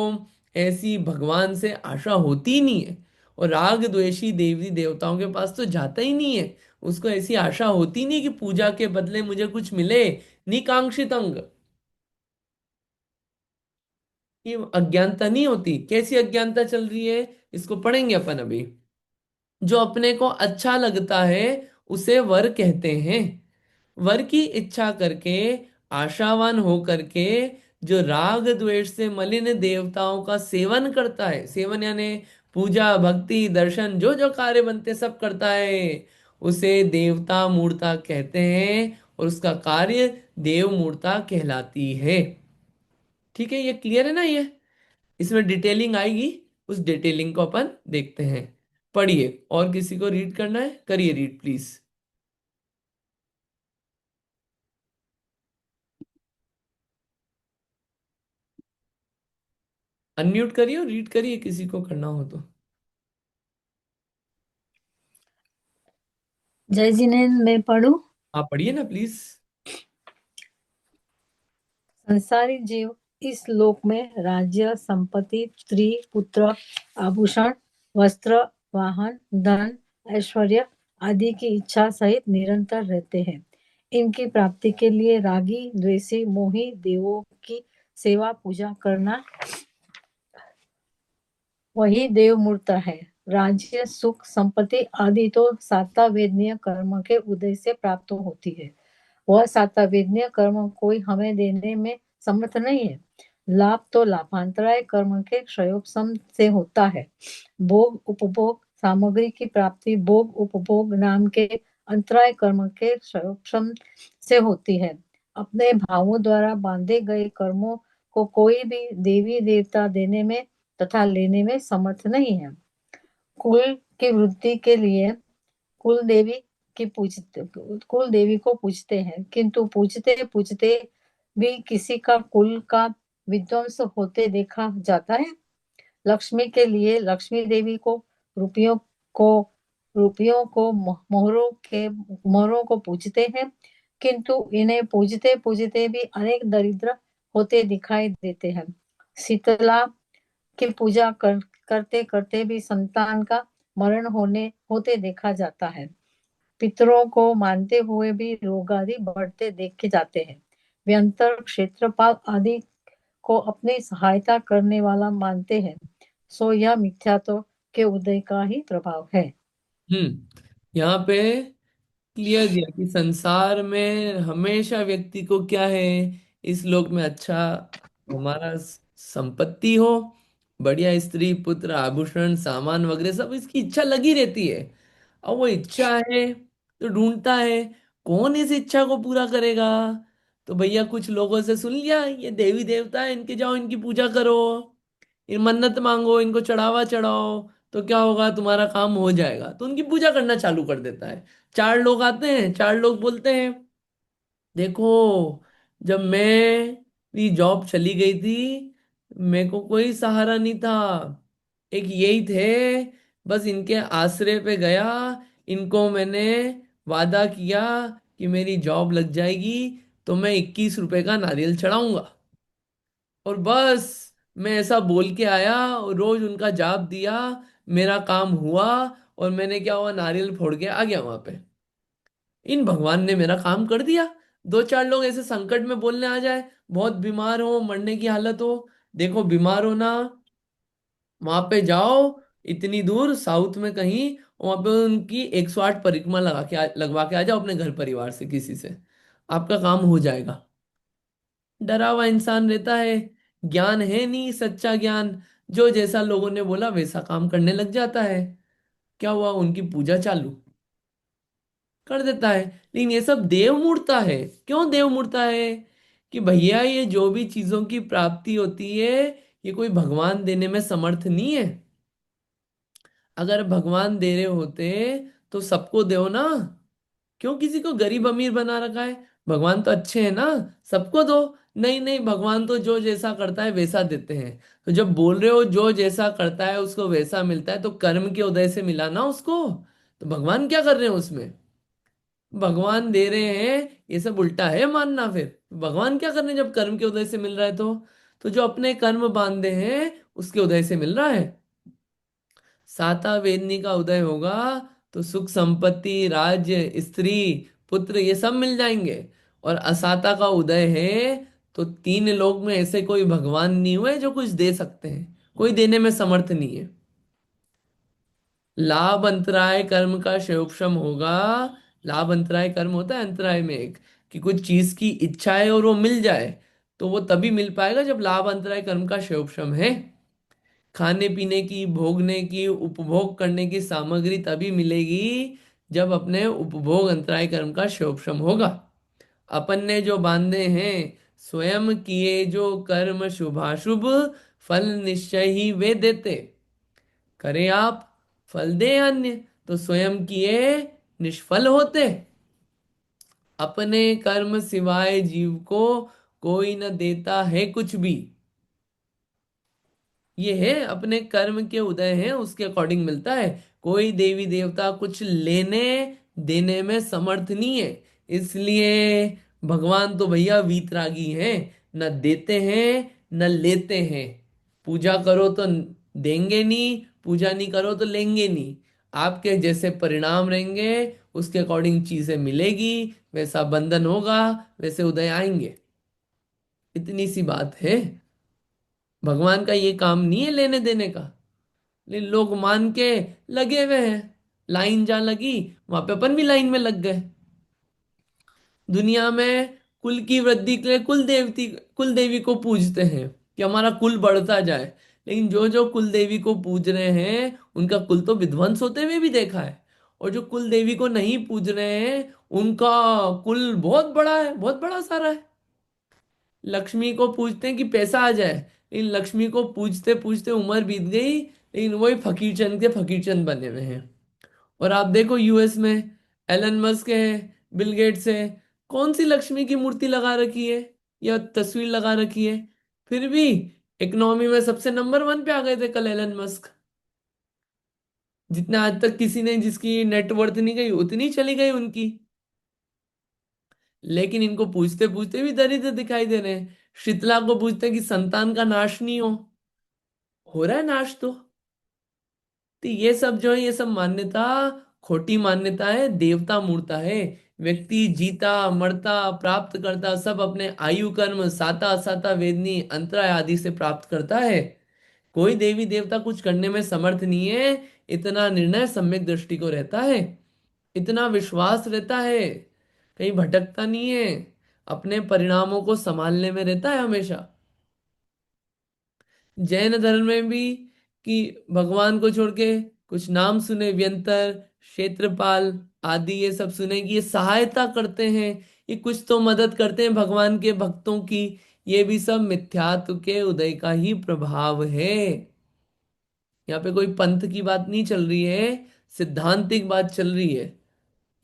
ऐसी भगवान से आशा होती ही नहीं है, और राग द्वेषी देवी देवताओं के पास तो जाता ही नहीं है, उसको ऐसी आशा होती नहीं कि पूजा के बदले मुझे कुछ मिले। निकांक्षित अंग, ये अज्ञानता नहीं होती। कैसी अज्ञानता चल रही है, इसको पढ़ेंगे अपन अभी। जो अपने को अच्छा लगता है उसे वर कहते हैं। वर की इच्छा करके, आशावान हो करके, जो राग द्वेष से मलिन देवताओं का सेवन करता है, सेवन यानी पूजा भक्ति दर्शन जो जो कार्य बनते सब करता है, उसे देवता मूर्ता कहते हैं, और उसका कार्य देव मूर्ता कहलाती है। ठीक है, ये क्लियर है ना? ये इसमें डिटेलिंग आएगी, उस डिटेलिंग को अपन देखते हैं। पढ़िए, और किसी को रीड करना है, करिए रीड प्लीज। अनम्यूट करिए और रीड करिए, किसी को करना हो तो। जय जिनेन्द्र, मैं पढ़ूं। आप पढ़िए ना प्लीज। संसारी जीव इस लोक में राज्य, संपत्ति, स्त्री, पुत्र, आभूषण, वस्त्र, वाहन, धन, ऐश्वर्य आदि की इच्छा सहित निरंतर रहते हैं। इनकी प्राप्ति के लिए रागी, द्वेषी, मोही देवों की सेवा पूजा करना वही देव मूर्त है। राज्य, सुख, संपत्ति आदि तो सातवेदनीय कर्म के उदय से प्राप्त होती है। वह सातवेदनीय कर्म कोई हमें देने में समर्थ नहीं है। लाभ तो लाभांतराय कर्म के क्षयोपम से होता है। भोग उपभोग सामग्री की प्राप्ति भोग उपभोग नाम के अंतराय कर्म के क्षयोपम से होती है। अपने भावों द्वारा बांधे गए कर्मों को कोई भी देवी देवता देने में तथा लेने में समर्थ नहीं है। कुल की वृद्धि के लिए कुल देवी कुल देवी को पूजते हैं, किंतु पूजते पूजते भी किसी का कुल का विध्वंस होते देखा जाता है। लक्ष्मी के लिए लक्ष्मी देवी को रुपयों को मोहरों को पूजते हैं, किंतु इन्हें पूजते पूजते भी अनेक दरिद्र होते दिखाई देते हैं। शीतला की पूजा करते करते भी संतान का मरण होते देखा जाता है। पितरों को मानते हुए भी रोग आदि बढ़ते देखे जाते हैं। व्यंतर, क्षेत्रपाल आदि को अपनी सहायता करने वाला मानते हैं। सो यह मिथ्यात्व के उदय का ही प्रभाव है। यहाँ पे क्लियर दिया कि संसार में हमेशा व्यक्ति को क्या है, इस लोक में अच्छा हमारा संपत्ति हो, बढ़िया स्त्री पुत्र आभूषण सामान वगैरह सब, इसकी इच्छा लगी रहती है। अब वो इच्छा है तो ढूंढता है कौन इस इच्छा को पूरा करेगा। तो भैया कुछ लोगों से सुन लिया, ये देवी देवता है, इनके जाओ, इनकी पूजा करो, ये मन्नत मांगो, इनको चढ़ावा चढ़ाओ, तो क्या होगा, तुम्हारा काम हो जाएगा। तो उनकी पूजा करना चालू कर देता है। चार लोग आते हैं, चार लोग बोलते हैं देखो, जब मेरी जॉब चली गई थी, मेरे को कोई सहारा नहीं था, एक यही थे, बस इनके आश्रय पे गया, इनको मैंने वादा किया कि मेरी जॉब लग जाएगी तो मैं 21 रुपए का नारियल चढ़ाऊंगा, और बस मैं ऐसा बोल के आया और रोज उनका जाप दिया, मेरा काम हुआ, और मैंने क्या हुआ, नारियल फोड़ के आ गया वहां पे। इन भगवान ने मेरा काम कर दिया। दो चार लोग ऐसे संकट में बोलने आ जाए, बहुत बीमार हो, मरने की हालत हो, देखो बीमार हो ना, वहां पे जाओ, इतनी दूर साउथ में कहीं, वहां पे उनकी 108 परिक्रमा लगवा के आ जाओ अपने घर परिवार से, किसी से, आपका काम हो जाएगा। डरा हुआ इंसान रहता है, ज्ञान है नहीं सच्चा ज्ञान, जो जैसा लोगों ने बोला वैसा काम करने लग जाता है। क्या हुआ, उनकी पूजा चालू कर देता है। लेकिन ये सब देव मूर्ता है। क्यों देव मूर्ता है? कि भैया ये जो भी चीजों की प्राप्ति होती है, ये कोई भगवान देने में समर्थ नहीं है। अगर भगवान दे रहे होते तो सबको दो ना, क्यों किसी को गरीब अमीर बना रखा है? भगवान तो अच्छे हैं ना, सबको दो। नहीं नहीं, भगवान तो जो जैसा करता है वैसा देते हैं। तो जब बोल रहे हो जो जैसा करता है उसको वैसा मिलता है, तो कर्म के उदय से मिला ना उसको। तो भगवान क्या कर रहे हैं उसमें? भगवान दे रहे हैं, ये सब उल्टा है मानना। फिर भगवान क्या कर रहे हैं जब कर्म के उदय से मिल रहा है तो जो अपने कर्म बांधे हैं उसके उदय से मिल रहा है। साता वेदनी का उदय होगा तो सुख संपत्ति राज्य स्त्री पुत्र ये सब मिल जाएंगे। और असाता का उदय है तो तीन लोक में ऐसे कोई भगवान नहीं हुए जो कुछ दे सकते हैं, कोई देने में समर्थ नहीं है। लाभ अंतराय कर्म का क्षयोक्षम होगा। लाभ अंतराय कर्म होता है अंतराय में एक, कि कुछ चीज की इच्छा है और वो मिल जाए, तो वो तभी मिल पाएगा जब लाभ अंतराय कर्म का क्षयोक्षम है। खाने पीने की भोगने की उपभोग करने की सामग्री तभी मिलेगी जब अपने उपभोग अंतराय कर्म का क्षयोक्षम होगा। अपन ने जो बांधे हैं, स्वयं किए जो कर्म शुभाशुभ, फल निश्चय ही वे देते। करे आप फल दे अन्य, तो स्वयं किए निष्फल होते। अपने कर्म सिवाय जीव को कोई न देता है कुछ भी। ये है अपने कर्म के उदय हैं उसके अकॉर्डिंग मिलता है। कोई देवी देवता कुछ लेने देने में समर्थ नहीं है। इसलिए भगवान तो भैया वीतरागी हैं, न देते हैं न लेते हैं। पूजा करो तो देंगे नहीं, पूजा नहीं करो तो लेंगे नहीं। आपके जैसे परिणाम रहेंगे उसके अकॉर्डिंग चीजें मिलेगी, वैसा बंधन होगा, वैसे उदय आएंगे। इतनी सी बात है। भगवान का ये काम नहीं है लेने देने का, लेकिन लोग मान के लगे हुए हैं। लाइन जहां लगी वहां पे अपन भी लाइन में लग गए। दुनिया में कुल की वृद्धि के लिए कुल देवी को पूजते हैं कि हमारा कुल बढ़ता जाए। लेकिन जो जो कुल देवी को पूज रहे हैं उनका कुल तो विध्वंस होते हुए भी देखा है। और जो कुल देवी को नहीं पूज रहे हैं उनका कुल बहुत बड़ा है, बहुत बड़ा सारा है। लक्ष्मी को पूजते हैं कि पैसा आ जाए, लेकिन लक्ष्मी को पूजते पूजते उम्र बीत गई, लेकिन वही फकीरचंद के फकीरचंद बने हुए हैं। और आप देखो यूएस में एलन मस्क है, बिल गेट्स है, कौन सी लक्ष्मी की मूर्ति लगा रखी है या तस्वीर लगा रखी है, फिर भी इकोनॉमी में सबसे नंबर वन पे आ गए थे कल एलन मस्क। जितना आज तक किसी ने जिसकी नेटवर्थ नहीं गई उतनी चली गई उनकी। लेकिन इनको पूछते पूछते भी दरिद्र दिखाई दे रहे हैं। शीतला को पूछते हैं कि संतान का नाश नहीं हो रहा है नाश तो ये सब जो है ये सब मान्यता खोटी मान्यता है, देवता मूर्ता है। व्यक्ति जीता मरता प्राप्त करता सब अपने आयु कर्म साता असाता वेदनी अंतराय आदि से प्राप्त करता है। कोई देवी देवता कुछ करने में समर्थ नहीं है। इतना निर्णय सम्यक दृष्टि को रहता है, इतना विश्वास रहता है, कहीं भटकता नहीं है, अपने परिणामों को संभालने में रहता है हमेशा। जैन धर्म में भी कि भगवान को छोड़ के कुछ नाम सुने, व्यंतर क्षेत्रपाल आदि ये सब सुने कि ये सहायता करते हैं, ये कुछ तो मदद करते हैं भगवान के भक्तों की। ये भी सब मिथ्यात्व के उदय का ही प्रभाव है। यहाँ पे कोई पंथ की बात नहीं चल रही है, सिद्धांतिक बात चल रही है।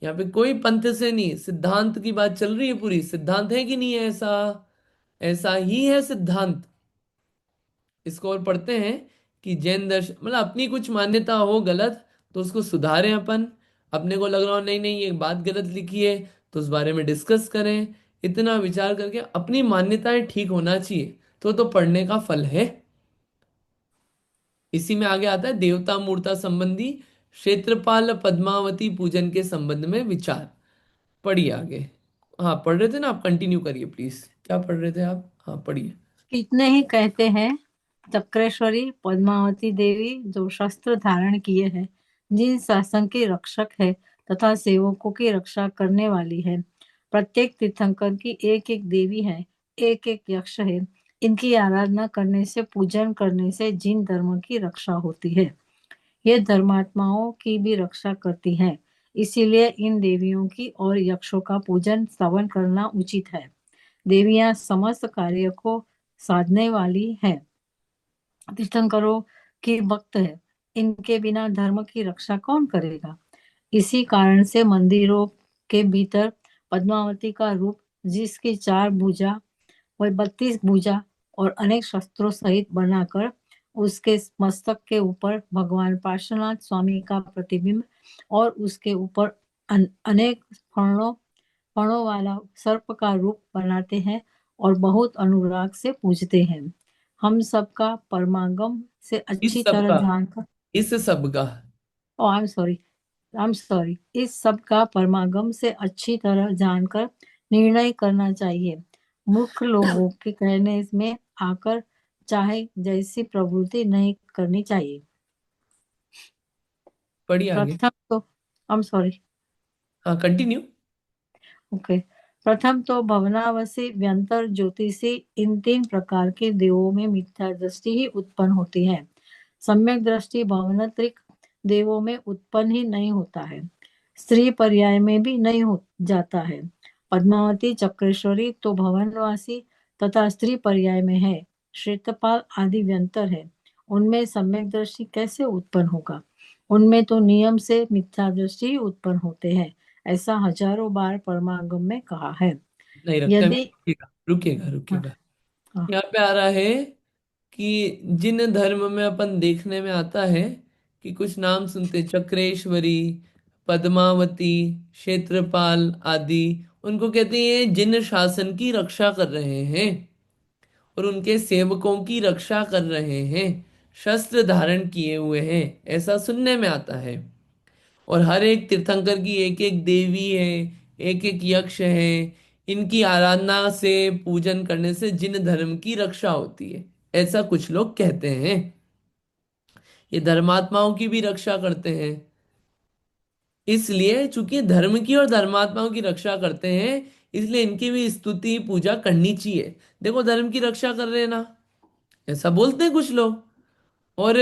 यहाँ पे कोई पंथ से नहीं, सिद्धांत की बात चल रही है पूरी। सिद्धांत है कि नहीं है ऐसा? ऐसा ही है सिद्धांत। इसको और पढ़ते हैं कि जैन दर्शन मतलब अपनी कुछ मान्यता हो गलत तो उसको सुधारें अपन। अपने को लग रहा हो नहीं नहीं ये बात गलत लिखी है तो उस बारे में डिस्कस करें। इतना विचार करके अपनी मान्यताएं ठीक होना चाहिए तो पढ़ने का फल है। इसी में आगे आता है देवता मूर्ता संबंधी क्षेत्रपाल पद्मावती पूजन के संबंध में विचार। पढ़िए आगे। हाँ पढ़ रहे थे ना आप, कंटिन्यू करिए प्लीज। क्या पढ़ रहे थे आप? हाँ पढ़िए। कितने ही कहते हैं चक्रेश्वरी पद्मावती देवी जो शस्त्र धारण किए हैं, जिन शासन की रक्षक है तथा सेवकों की रक्षा करने वाली है। प्रत्येक तीर्थंकर की एक एक देवी है, एक एक यक्ष है। इनकी आराधना करने से पूजन करने से जिन धर्म की रक्षा होती है, ये धर्मात्माओं की भी रक्षा करती है। इसीलिए इन देवियों की और यक्षों का पूजन स्तवन करना उचित है। देवियां समस्त कार्य को साधने वाली है, तीर्थंकरों की भक्त है। इनके बिना धर्म की रक्षा कौन करेगा? इसी कारण से मंदिरों के भीतर पद्मावती का रूप, जिसकी 4 भुजा व 32 भुजा और अनेक शस्त्रों सहित बनाकर उसके मस्तक के ऊपर भगवान पार्श्वनाथ स्वामी का प्रतिबिंब और उसके ऊपर अनेक फणों वाला सर्प का रूप बनाते हैं और बहुत अनुराग से पूजते हैं। हम सबका परमागम से इस अच्छी सब तरह का, जानकर इस सब का। आई एम सॉरी, इस सब का परमागम से अच्छी तरह जानकर निर्णय करना चाहिए। मूर्ख लोगों के कहने में आकर चाहे जैसी प्रवृत्ति नहीं करनी चाहिए। पढ़िए आगे। प्रथम तो आई एम सॉरी हाँ, कंटिन्यू। ओके प्रथम तो भवनावसी, व्यंतर, ज्योतिषी, इन 3 प्रकार के देवों में मिथ्या दृष्टि ही उत्पन्न होती है। सम्यक दृष्टि भवनात्रिक देवों में उत्पन्न ही नहीं होता है, स्त्री पर्याय में भी नहीं हो जाता है। पद्मावती, चक्रेश्वरी तो भवनवासी तथा स्त्री पर्याय में है। श्वेतपाल आदि व्यंतर है, उनमें सम्यक दृष्टि कैसे उत्पन्न होगा? उनमें तो नियम से मिथ्या दृष्टि ही उत्पन्न होते हैं, ऐसा हजारों बार परमागम में कहा है। नहीं रखते हैं, यदि रुकिएगा रुकिएगा हाँ, रुकिएगा। हाँ, यहाँ पे आ रहा है कि जिन धर्म में अपन देखने में आता है कि कुछ नाम सुनते, चक्रेश्वरी, पद्मावती, क्षेत्रपाल आदि, उनको कहते हैं जिन शासन की रक्षा कर रहे हैं और उनके सेवकों की रक्षा कर रहे हैं, शस्त्र धारण किए हुए हैं, ऐसा सुनने में आता है। और हर एक तीर्थंकर की एक एक देवी है, एक एक यक्ष है, इनकी आराधना से, पूजन करने से जिन धर्म की रक्षा होती है, ऐसा कुछ लोग कहते हैं। ये धर्मात्माओं की भी रक्षा करते हैं। इसलिए चूंकि धर्म की और धर्मात्माओं की रक्षा करते हैं, इसलिए इनकी भी स्तुति पूजा करनी चाहिए। देखो, धर्म की रक्षा कर रहे हैं ना, ऐसा बोलते हैं कुछ लोग। और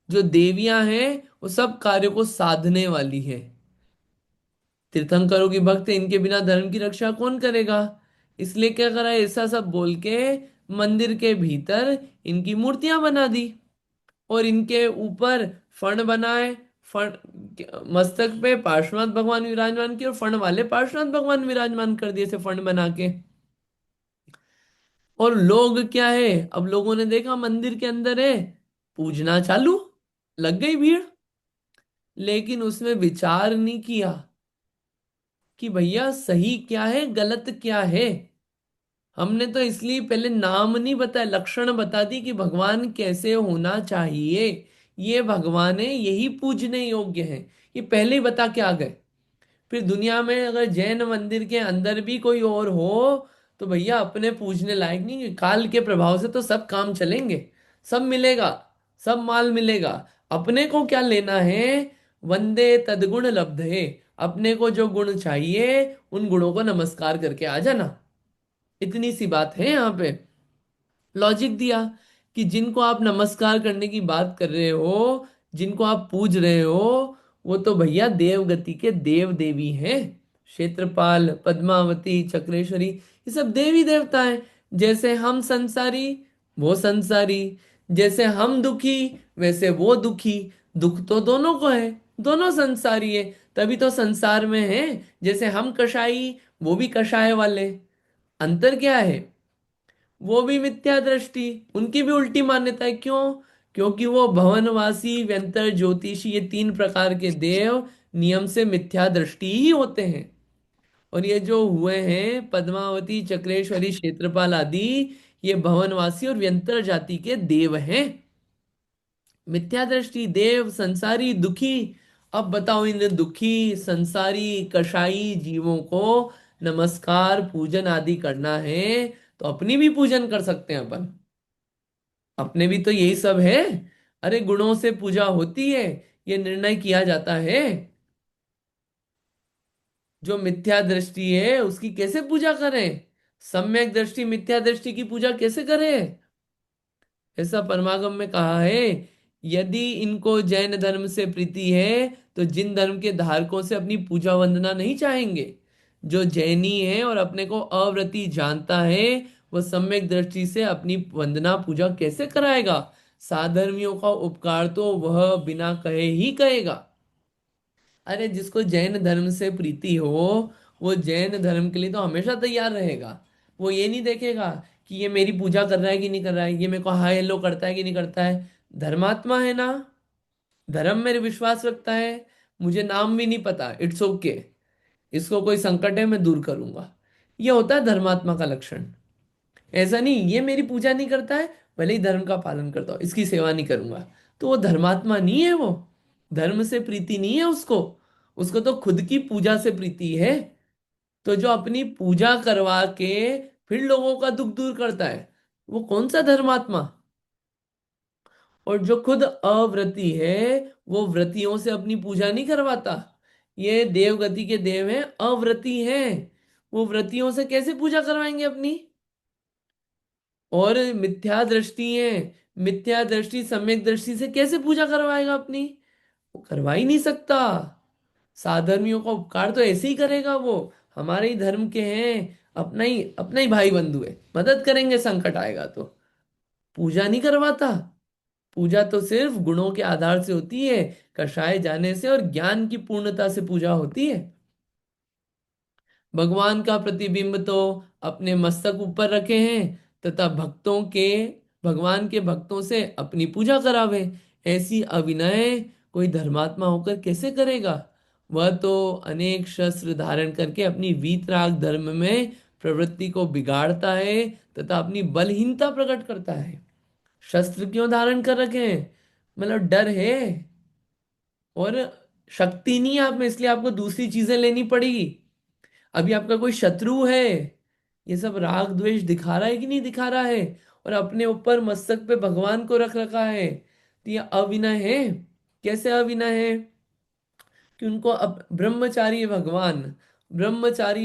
जो देवियां हैं वो सब कार्यों को साधने वाली है। तीर्थंकरों की भक्त है, इनके बिना धर्म की रक्षा कौन करेगा? इसलिए क्या करा, ऐसा सब बोल के मंदिर के भीतर इनकी मूर्तियां बना दी और इनके ऊपर फण बनाए। फण, मस्तक पे पार्श्वनाथ भगवान विराजमान किए और फण वाले पार्श्वनाथ भगवान विराजमान कर दिए, से फण बना के। और लोग क्या है, अब लोगों ने देखा मंदिर के अंदर है, पूजना चालू, लग गई भीड़। लेकिन उसमें विचार नहीं किया कि भैया सही क्या है, गलत क्या है। हमने तो इसलिए पहले नाम नहीं बताया, लक्षण बता दी कि भगवान कैसे होना चाहिए। ये भगवान है, यही पूजने योग्य है, ये पहले ही बता के आ गए। फिर दुनिया में अगर जैन मंदिर के अंदर भी कोई और हो तो भैया अपने पूजने लायक नहीं। काल के प्रभाव से तो सब काम चलेंगे, सब मिलेगा, सब माल मिलेगा। अपने को क्या लेना है? वंदे तदगुण लब्धे। अपने को जो गुण चाहिए उन गुणों को नमस्कार करके आ जाना। इतनी सी बात है यहाँ पे। लॉजिक दिया कि जिनको आप नमस्कार करने की बात कर रहे हो, जिनको आप पूज रहे हो, वो तो भैया देवगति के देव देवी हैं। क्षेत्रपाल, पद्मावती, चक्रेश्वरी, ये सब देवी देवता हैं। जैसे हम संसारी, वो संसारी। जैसे हम दुखी, वैसे वो दुखी। दुख तो दोनों को है, दोनों संसारी है, तभी तो संसार में है। जैसे हम कषाई, वो भी कषाय वाले। अंतर क्या है? वो भी मिथ्या दृष्टि, उनकी भी उल्टी मान्यता है। क्यों? क्योंकि वो भवनवासी, व्यंतर, ज्योतिषी, ये 3 प्रकार के देव नियम से मिथ्या दृष्टि ही होते हैं। और ये जो हुए हैं पद्मावती, चक्रेश्वरी, क्षेत्रपाल आदि, ये भवनवासी और व्यंतर जाति के देव हैं। मिथ्या दृष्टि, देव, संसारी, दुखी। अब बताओ, इन दुखी, संसारी, कषाई जीवों को नमस्कार, पूजन आदि करना है तो अपनी भी पूजन कर सकते हैं अपन। अपने भी तो यही सब है। अरे गुणों से पूजा होती है, ये निर्णय किया जाता है। जो मिथ्या दृष्टि है उसकी कैसे पूजा करें? सम्यक दृष्टि मिथ्या दृष्टि की पूजा कैसे करें? ऐसा परमागम में कहा है। यदि इनको जैन धर्म से प्रीति है तो जिन धर्म के धारकों से अपनी पूजा वंदना नहीं चाहेंगे। जो जैनी है और अपने को अव्रती जानता है, वह सम्यक दृष्टि से अपनी वंदना पूजा कैसे कराएगा? साधर्मियों का उपकार तो वह बिना कहे ही कहेगा। अरे जिसको जैन धर्म से प्रीति हो, वो जैन धर्म के लिए तो हमेशा तैयार रहेगा। वो ये नहीं देखेगा कि ये मेरी पूजा कर रहा है कि नहीं कर रहा है, ये मेरे को हाय हेलो करता है कि नहीं करता है। धर्मात्मा है ना, धर्म में विश्वास रखता है, मुझे नाम भी नहीं पता, इट्स ओके, इसको कोई संकट है मैं दूर करूंगा। ये होता है धर्मात्मा का लक्षण। ऐसा नहीं ये मेरी पूजा नहीं करता है, भले ही धर्म का पालन करता हो, इसकी सेवा नहीं करूंगा, तो वो धर्मात्मा नहीं है। वो धर्म से प्रीति नहीं है उसको, उसको तो खुद की पूजा से प्रीति है। तो जो अपनी पूजा करवा के फिर लोगों का दुख दूर करता है, वो कौन सा धर्मात्मा। और जो खुद अव्रती है, वो व्रतियों से अपनी पूजा नहीं करवाता। ये देवगति के देव हैं, अव्रती हैं, वो व्रतियों से कैसे पूजा करवाएंगे अपनी। और मिथ्या दृष्टि है, मिथ्या दृष्टि सम्यक दृष्टि से कैसे पूजा करवाएगा अपनी, वो करवा ही नहीं सकता। साधर्मियों का उपकार तो ऐसे ही करेगा, वो हमारे ही धर्म के हैं, अपना ही भाई बंधु है, मदद करेंगे संकट आएगा तो। पूजा नहीं करवाता। पूजा तो सिर्फ गुणों के आधार से होती है, कषाय जाने से और ज्ञान की पूर्णता से पूजा होती है। भगवान का प्रतिबिंब तो अपने मस्तक ऊपर रखे हैं, तथा भगवान के भक्तों से अपनी पूजा करावे। ऐसी अभिनय कोई धर्मात्मा होकर कैसे करेगा। वह तो अनेक शस्त्र धारण करके अपनी वीतराग धर्म में प्रवृत्ति को बिगाड़ता है, तथा अपनी बलहीनता प्रकट करता है। शस्त्र क्यों धारण कर रखे हैं, मतलब डर है, और शक्ति नहीं है आप में, इसलिए आपको दूसरी चीजें लेनी पड़ेगी। अभी आपका कोई शत्रु है, ये सब राग द्वेष दिखा रहा है कि नहीं दिखा रहा है, और अपने ऊपर मस्तक पे भगवान को रख रखा है, तो ये अविनय है। कैसे अविनय है, कि उनको अब ब्रह्मचारी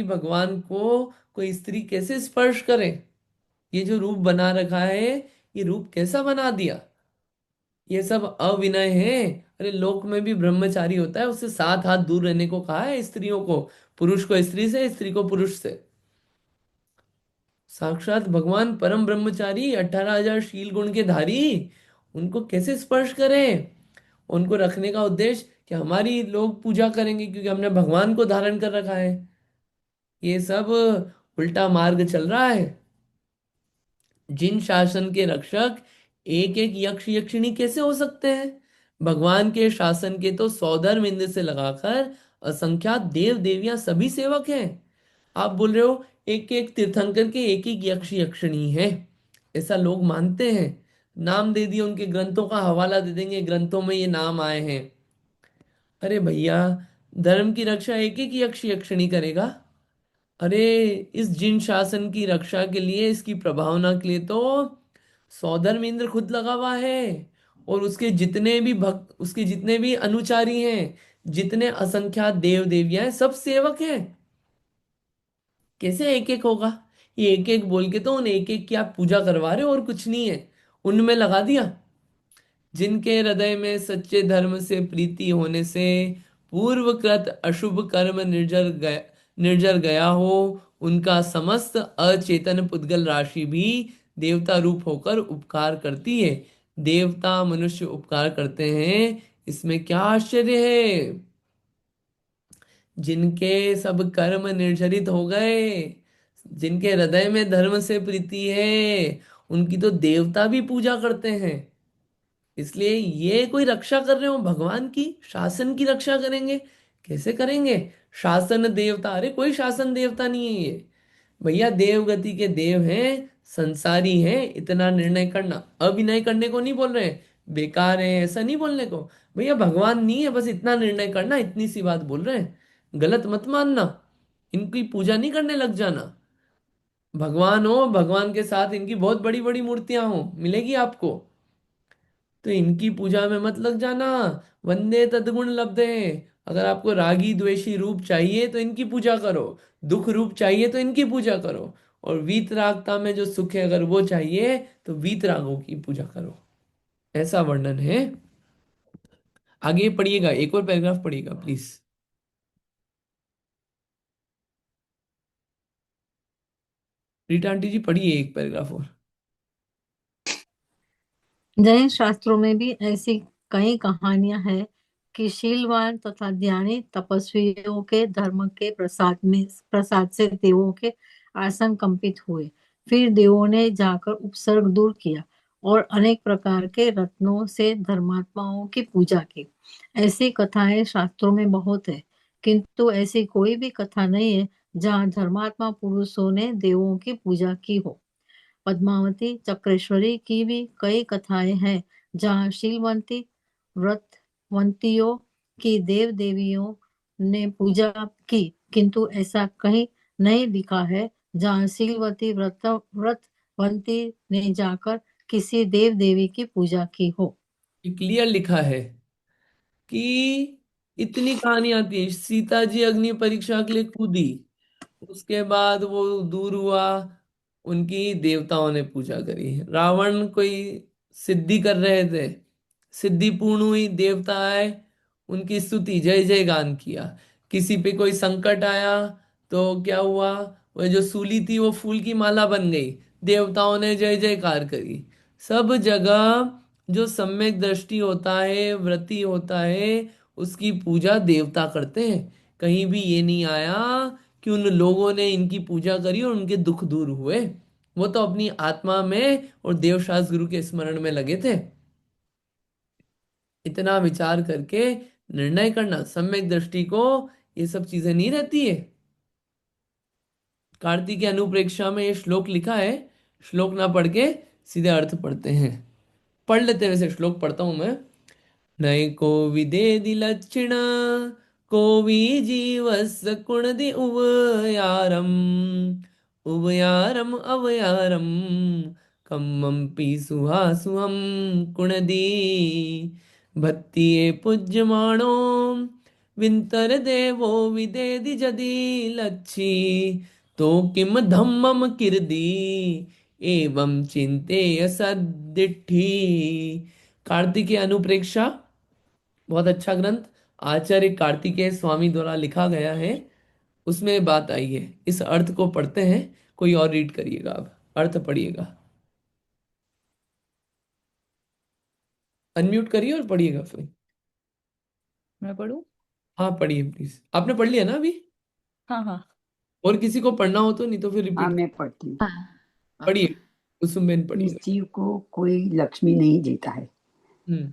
भगवान को कोई स्त्री कैसे स्पर्श करे। ये जो रूप बना रखा है, ये रूप कैसा बना दिया, ये सब अविनय है। अरे लोक में भी ब्रह्मचारी होता है, उससे 7 हाथ दूर रहने को कहा है स्त्रियों को, पुरुष को स्त्री से, स्त्री को पुरुष से। साक्षात भगवान परम ब्रह्मचारी 18,000 शील गुण के धारी, उनको कैसे स्पर्श करें। उनको रखने का उद्देश्य कि हमारी लोग पूजा करेंगे क्योंकि हमने भगवान को धारण कर रखा है। ये सब उल्टा मार्ग चल रहा है। जिन शासन के रक्षक एक एक यक्ष यक्षिणी कैसे हो सकते हैं। भगवान के शासन के तो सौधर्म इंद्र से लगाकर असंख्यात देव देवियां सभी सेवक हैं। आप बोल रहे हो एक एक तीर्थंकर के एक एक यक्ष यक्षिणी है, ऐसा लोग मानते हैं। नाम दे दिए, उनके ग्रंथों का हवाला दे देंगे, ग्रंथों में ये नाम आए हैं। अरे भैया, धर्म की रक्षा एक एक यक्ष यक्षिणी करेगा। अरे इस जिन शासन की रक्षा के लिए, इसकी प्रभावना के लिए तो सौधर्म इंद्र खुद लगा हुआ है। और उसके जितने भी भक्त, उसके जितने भी अनुचारी हैं, जितने असंख्यात देव देवियां हैं, सब सेवक हैं। कैसे एक एक होगा। ये एक एक बोल के तो उन एक एक की आप पूजा करवा रहे हो, और कुछ नहीं है, उनमें लगा दिया। जिनके हृदय में सच्चे धर्म से प्रीति होने से पूर्वकृत अशुभ कर्म निर्जर गया हो, उनका समस्त अचेतन पुद्गल राशि भी देवता रूप होकर उपकार करती है। देवता मनुष्य उपकार करते हैं, इसमें क्या आश्चर्य है। जिनके सब कर्म निर्जरित हो गए, जिनके हृदय में धर्म से प्रीति है, उनकी तो देवता भी पूजा करते हैं। इसलिए ये कोई रक्षा कर रहे हो भगवान की, शासन की रक्षा करेंगे, कैसे करेंगे। शासन देवता, अरे कोई शासन देवता नहीं है ये। भैया देवगति के देव हैं, संसारी हैं, इतना निर्णय करना अभिनय करने को नहीं बोल रहे हैं, बेकार है ऐसा नहीं बोलने को। भैया भगवान नहीं है, बस इतना निर्णय करना, इतनी सी बात बोल रहे हैं, गलत मत मानना, इनकी पूजा नहीं करने लग जाना। भगवान हो, भगवान के साथ इनकी बहुत बड़ी बड़ी मूर्तियां हो, मिलेगी आपको, तो इनकी पूजा में मत लग जाना। वंदे तदगुण लब्धे। अगर आपको रागी द्वेषी रूप चाहिए तो इनकी पूजा करो, दुख रूप चाहिए तो इनकी पूजा करो, और वीतरागता में जो सुख है अगर वो चाहिए तो वीतरागों की पूजा करो। ऐसा वर्णन है। आगे पढ़िएगा, एक और पैराग्राफ पढ़िएगा प्लीज। रीटा आंटी जी पढ़िए एक पैराग्राफ और। जैन शास्त्रों में भी ऐसी कई कहानियां हैं कि शीलवान तथा ज्ञानी तपस्वियों के धर्म के प्रसाद से देवों के आसन कंपित हुए। फिर देवों ने जाकर उपसर्ग दूर किया और अनेक प्रकार के रत्नों से धर्मात्माओं की पूजा की। ऐसी कथाएं शास्त्रों में बहुत है, किंतु ऐसी कोई भी कथा नहीं है जहाँ धर्मात्मा पुरुषों ने देवों की पूजा की हो। पद्मावती चक्रेश्वरी की भी कई कथाएं हैं जहाँ शीलवंती व्रतवंतियों की देव देवियों ने पूजा की, किंतु ऐसा कहीं नहीं लिखा है जहाँ शीलवती व्रतवंती ने जाकर किसी देव देवी की पूजा की हो। क्लियर लिखा है कि इतनी कहानी आती है। सीता जी अग्नि परीक्षा के लिए कूदी, उसके बाद वो दूर हुआ, उनकी देवताओं ने पूजा करी। रावण कोई सिद्धि कर रहे थे, सिद्धि पूर्ण हुई, देवता आए, उनकी स्तुति जय जय गान किया। किसी पे कोई संकट आया तो क्या हुआ, वो जो सूली थी वो फूल की माला बन गई, देवताओं ने जय जयकार करी। सब जगह जो सम्यक दृष्टि होता है, व्रती होता है, उसकी पूजा देवता करते हैं। कहीं भी ये नहीं आया कि उन लोगों ने इनकी पूजा करी और उनके दुख दूर हुए। वो तो अपनी आत्मा में और देवशास्त्र गुरु के स्मरण में लगे थे। इतना विचार करके निर्णय करना, सम्यक दृष्टि को ये सब चीजें नहीं रहती है। कार्तिक की अनुप्रेक्षा में ये श्लोक लिखा है, श्लोक ना पढ़ के सीधे अर्थ पढ़ते हैं। पढ़ लेते हैं, वैसे श्लोक पढ़ता हूं मैं। नैको विदेदि लक्षिण को जीवस् कुणदि उवयारम उवयारम अवयारम कम्मपि सुहासुहम कुणदी भत्तिये पूज्यमाणो विंतर देवो विदेदि जदि लच्छी तो किम धम्मम किरदी एवं चिंतेय सद्दिट्ठी। कार्तिकेय अनुप्रेक्षा बहुत अच्छा ग्रंथ आचार्य कार्तिकेय स्वामी द्वारा लिखा गया है। उसमें बात आई है, इस अर्थ को पढ़ते हैं। कोई और रीड करिएगा, अब अर्थ पढ़िएगा, अनम्यूट करिए और पढ़िएगा फिर। मैं पढ़ूं? हाँ पढ़िए प्लीज, आपने पढ़ लिया ना अभी? हाँ हाँ। और किसी को पढ़ना हो तो, नहीं तो फिर हाँ, रिपीट मैं पढ़ती हूँ। पढ़िए। कुसुम बेन इस पढ़िएगा। जीव को कोई लक्ष्मी नहीं देता है, हम्म।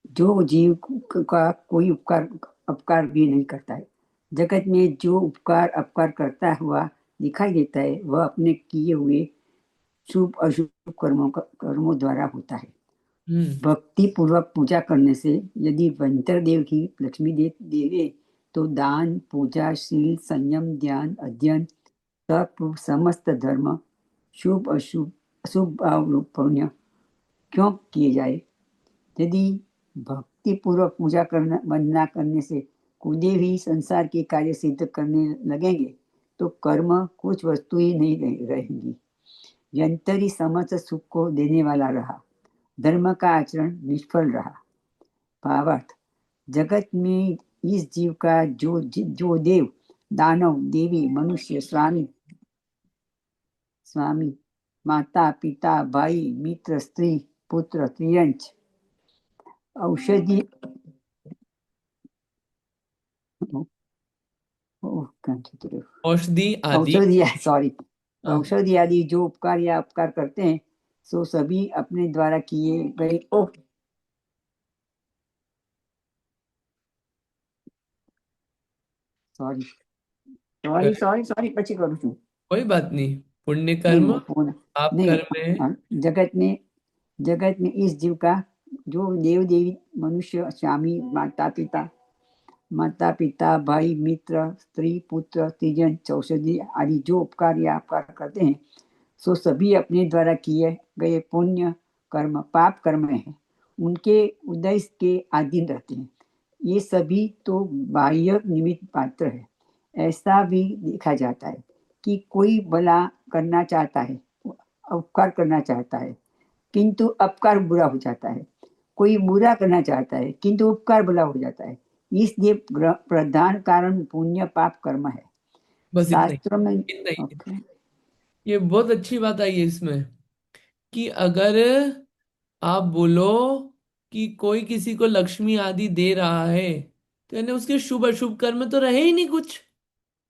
जो जीव का कोई उपकार अपकार भी नहीं करता है। जगत में जो उपकार अपकार करता हुआ दिखाई देता है वह अपने किए हुए शुभ अशुभ कर्मों द्वारा होता है। भक्ति पूर्वक पूजा करने से यदि वंतर देव ही लक्ष्मी देवे तो दान पूजा शील संयम ध्यान अध्ययन तप समस्त धर्म शुभ अशुभ अशुभ भाव रूप पुण्य क्यों किए जाए। यदि भक्ति पूर्वक पूजा करना वंदना करने से खुदे भी संसार के कार्य सिद्ध करने लगेंगे तो कर्म कुछ वस्तु ही नहीं रहेंगी। यंत्र ही समस्त सुख को देने वाला रहा, धर्म का आचरण निष्फल रहा। भावार्थ, जगत में इस जीव का जो देव दानव देवी मनुष्य स्वामी स्वामी माता पिता भाई मित्र स्त्री पुत्र त्रियंच औषधि औषधि आदि, औषधि सॉरी हाँ, औषधि आदि जो उपकार या अपकार करते हैं सो सभी अपने द्वारा किए गए सॉरी सॉरी सॉरी सॉरी પછી કરું છું कोई बात नहीं। पुण्य नहीं कर्म वो फोन आप नहीं कर्म है। जगत में इस जीव का जो देव देवी मनुष्य स्वामी माता पिता भाई मित्र स्त्री पुत्र त्रिजन चौषधि आदि जो उपकार या अपकार करते हैं सो सभी अपने द्वारा किए गए पुण्य कर्म पाप कर्म है, उनके उदय के अधीन रहते हैं। ये सभी तो बाह्य निमित्त पात्र है। ऐसा भी देखा जाता है कि कोई भला करना चाहता है, उपकार करना चाहता है, किंतु अपकार बुरा हो जाता है। कोई बुरा करना चाहता है किंतु उपकार भला हो जाता है। इसलिए प्रधान कारण पुण्य पाप कर्म है। बस इतना ही, शास्त्रों में इतना ही। okay, ये बहुत अच्छी बात आई है इसमें कि अगर आप बोलो कि कोई किसी को लक्ष्मी आदि दे रहा है, तो यानी उसके शुभ अशुभ कर्म तो रहे ही नहीं कुछ।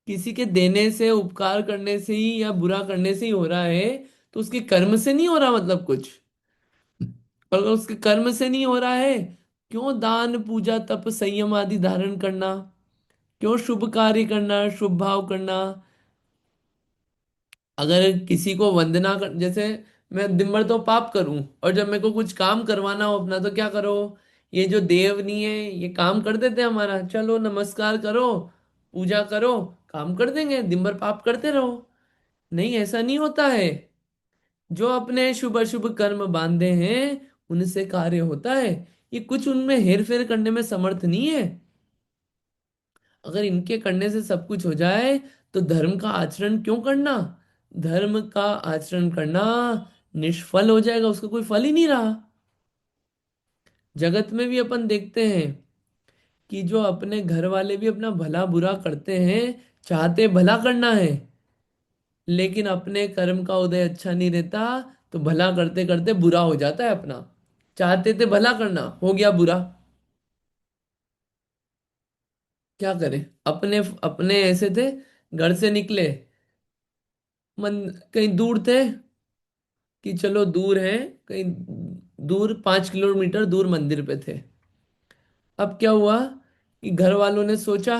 किसी के देने से, उपकार करने से ही या बुरा करने से ही हो रहा है, तो उसके कर्म से नहीं हो रहा मतलब कुछ। और अगर उसके कर्म से नहीं हो रहा है, क्यों दान पूजा तप संयम आदि धारण करना, क्यों शुभ कार्य करना, शुभ भाव करना। अगर किसी को वंदना कर, जैसे मैं दिन भर तो पाप करूं और जब मेरे को कुछ काम करवाना हो अपना, तो क्या करो, ये जो देवनी है ये काम कर देते हैं हमारा, चलो नमस्कार करो, पूजा करो, काम कर देंगे, दिन भर पाप करते रहो। नहीं, ऐसा नहीं होता है। जो अपने शुभ अशुभ कर्म बांधे हैं, उनसे कार्य होता है। ये कुछ उनमें हेर फेर करने में समर्थ नहीं है। अगर इनके करने से सब कुछ हो जाए, तो धर्म का आचरण क्यों करना। धर्म का आचरण करना निष्फल हो जाएगा, उसका कोई फल ही नहीं रहा। जगत में भी अपन देखते हैं कि जो अपने घर वाले भी अपना भला बुरा करते हैं, चाहते भला करना है, लेकिन अपने कर्म का उदय अच्छा नहीं रहता, तो भला करते करते बुरा हो जाता है अपना। चाहते थे भला करना, हो गया बुरा। क्या करें। अपने अपने ऐसे थे, घर से निकले, मन कहीं दूर थे, कि चलो दूर है, कहीं दूर 5 किलोमीटर दूर मंदिर पे थे। अब क्या हुआ कि घर वालों ने सोचा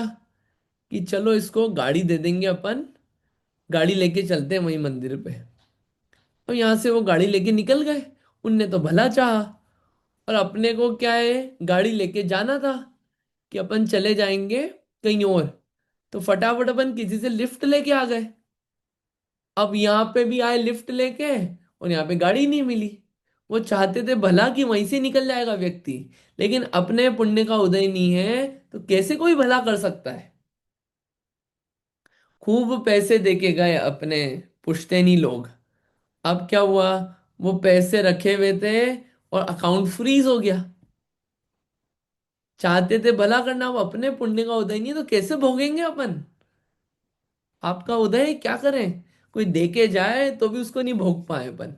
कि चलो इसको गाड़ी दे देंगे अपन, गाड़ी लेके चलते हैं वहीं मंदिर पे। और यहाँ से वो गाड़ी लेके निकल गए। उनने तो भला चाहा, और अपने को क्या है, गाड़ी लेके जाना था कि अपन चले जाएंगे कहीं और। तो फटाफट अपन किसी से लिफ्ट लेके आ गए। अब यहाँ पे भी आए लिफ्ट लेके, और यहाँ पे गाड़ी नहीं मिली। वो चाहते थे भला कि वहीं से निकल जाएगा व्यक्ति, लेकिन अपने पुण्य का उदय नहीं है, तो कैसे कोई भला कर सकता है। खूब पैसे देके गए अपने पुश्तैनी लोग। अब क्या हुआ, वो पैसे रखे हुए थे और अकाउंट फ्रीज हो गया। चाहते थे भला करना, वो अपने पुण्य का उदय नहीं है, तो कैसे भोगेंगे अपन। आपका उदय है, क्या करें। कोई देके जाए तो भी उसको नहीं भोग पाए अपन।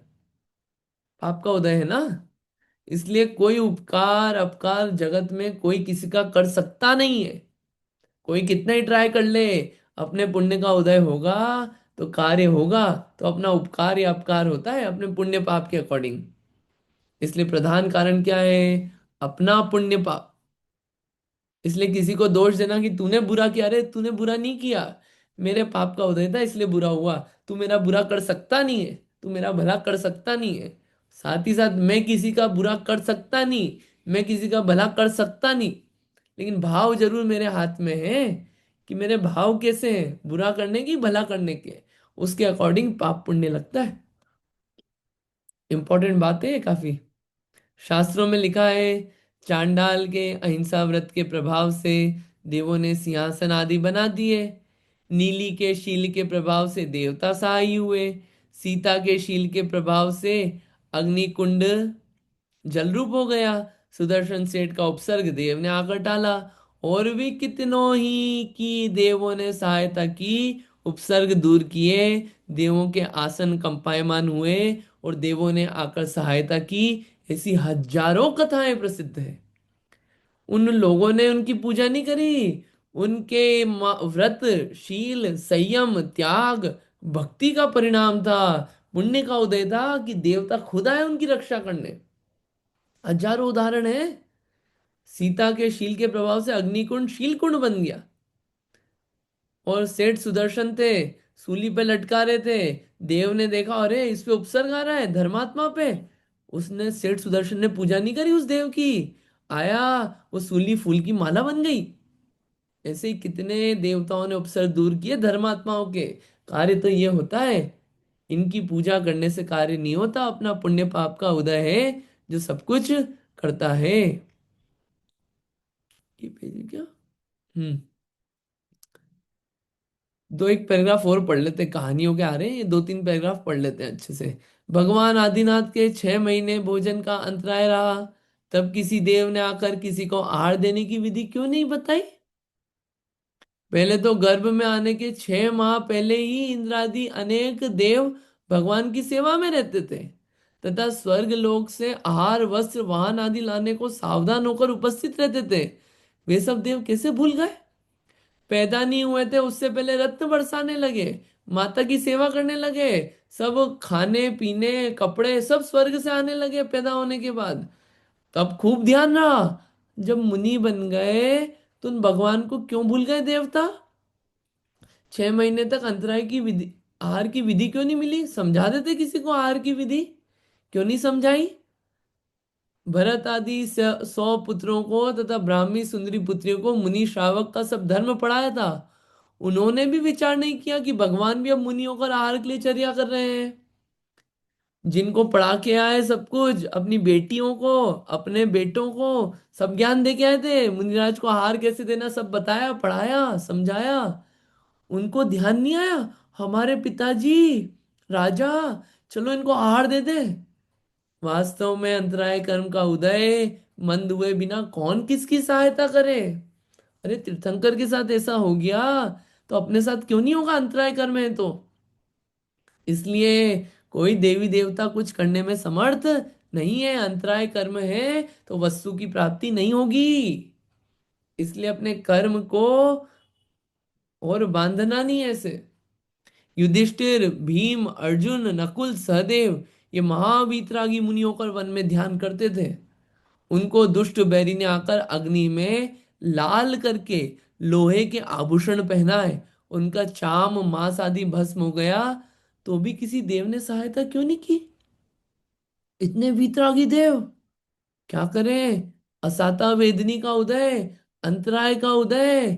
आपका उदय है ना। इसलिए कोई उपकार अपकार जगत में कोई किसी का कर सकता नहीं है। कोई कितना ही ट्राई कर ले, अपने पुण्य का उदय होगा तो कार्य होगा। तो अपना उपकार या अपकार होता है अपने पुण्य पाप के अकॉर्डिंग। इसलिए प्रधान कारण क्या है, अपना पुण्य पाप। इसलिए किसी को दोष देना कि तूने बुरा किया, अरे तूने बुरा नहीं किया, मेरे पाप का उदय था इसलिए बुरा हुआ। तू मेरा बुरा कर सकता नहीं है, तू मेरा भला कर सकता नहीं है। साथ ही साथ मैं किसी का बुरा कर सकता नहीं, मैं किसी का भला कर सकता नहीं। लेकिन भाव जरूर मेरे हाथ में है कि मेरे भाव कैसे हैं, बुरा करने की भला करने के, उसके अकॉर्डिंग पाप पुण्य लगता है। इंपॉर्टेंट बात है ये काफी। शास्त्रों में लिखा है, चांडाल के अहिंसा व्रत के प्रभाव से देवों ने सिंहासन आदि बना दिए। नीली के शील के प्रभाव से देवता सहाय हुए। सीता के शील के प्रभाव से अग्निकुंड जल रूप हो गया। सुदर्शन सेठ का उपसर्ग देव ने आकर टाला। और भी कितनों ही की देवों ने सहायता की, उपसर्ग दूर किए, देवों के आसन कंपायमान हुए और देवों ने आकर सहायता की। ऐसी हजारों कथाएं प्रसिद्ध है। उन लोगों ने उनकी पूजा नहीं करी, उनके व्रत, शील, संयम, त्याग, भक्ति का परिणाम था, पुण्य का उदय था कि देवता खुद आए उनकी रक्षा करने। हजारों उदाहरण है। सीता के शील के प्रभाव से अग्निकुंड शील कुंड बन गया। और सेठ सुदर्शन थे, सूली पे लटका रहे थे। देव ने देखा, अरे इस पे उपसर्ग आ रहा है धर्मात्मा पे। उसने, सेठ सुदर्शन ने पूजा नहीं करी उस देव की, आया, वो सूली फूल की माला बन गई। ऐसे ही कितने देवताओं ने उपसर्ग दूर किए धर्मात्माओं के। कार्य तो ये होता है, इनकी पूजा करने से कार्य नहीं होता, अपना पुण्य पाप का उदय है जो सब कुछ करता है। ये पेज है क्या। हम्म। दो एक पैराग्राफ और पढ़ लेते हैं, कहानियों के आ रहे हैं ये, 2-3 पैराग्राफ पढ़ लेते हैं अच्छे से। भगवान आदिनाथ के 6 महीने भोजन का अंतराय रहा, तब किसी देव ने आकर किसी को आहार देने की विधि क्यों नहीं बताई। पहले तो गर्भ में आने के 6 माह पहले ही इंद्रादि अनेक देव भगवान की सेवा में रहते थे। तथा स्वर्ग लोक से आहार वस्त्र वाहन आदि लाने को सावधान होकर उपस्थित रहते थे, वे सब देव कैसे भूल गए? पैदा नहीं हुए थे उससे पहले रत्न बरसाने लगे, माता की सेवा करने लगे, सब खाने पीने कपड़े सब स्वर्ग से आने लगे पैदा होने के बाद। तब खूब ध्यान रहा, जब मुनि बन गए तो उन भगवान को क्यों भूल गए देवता? 6 महीने तक अंतराय की विधि, आहार की विधि क्यों नहीं मिली? समझा देते किसी को आहार की विधि, क्यों नहीं समझाई? भरत आदि 100 पुत्रों को तथा ब्राह्मी सुंदरी पुत्रियों को मुनि श्रावक का सब धर्म पढ़ाया था। उन्होंने भी विचार नहीं किया कि भगवान भी अब मुनि होकर आहार के लिए चर्या कर रहे हैं। जिनको पढ़ा के आए सब कुछ, अपनी बेटियों को, अपने बेटों को सब ज्ञान दे के आए थे, मुनिराज को आहार कैसे देना सब बताया, पढ़ाया, समझाया, उनको ध्यान नहीं आया हमारे पिताजी राजा, चलो इनको आहार दे दे। वास्तव में अंतराय कर्म का उदय मंद हुए बिना कौन किसकी सहायता करे? अरे तीर्थंकर के साथ ऐसा हो गया तो अपने साथ क्यों नहीं होगा? अंतराय कर्म है तो। इसलिए कोई देवी देवता कुछ करने में समर्थ नहीं है। अंतराय कर्म है तो वस्तु की प्राप्ति नहीं होगी। इसलिए अपने कर्म को और बांधना नहीं है ऐसे। युधिष्ठिर, भीम, अर्जुन, नकुल, सहदेव ये महावीतरागी मुनि होकर वन में ध्यान करते थे। उनको दुष्ट बैरी ने आकर अग्नि में लाल करके लोहे के आभूषण पहनाए, उनका चाम मांस आदि भस्म हो गया, तो भी किसी देव ने सहायता क्यों नहीं की? इतने वीतरागी देव क्या करें? असाता वेदनी का उदय, अंतराय का उदय,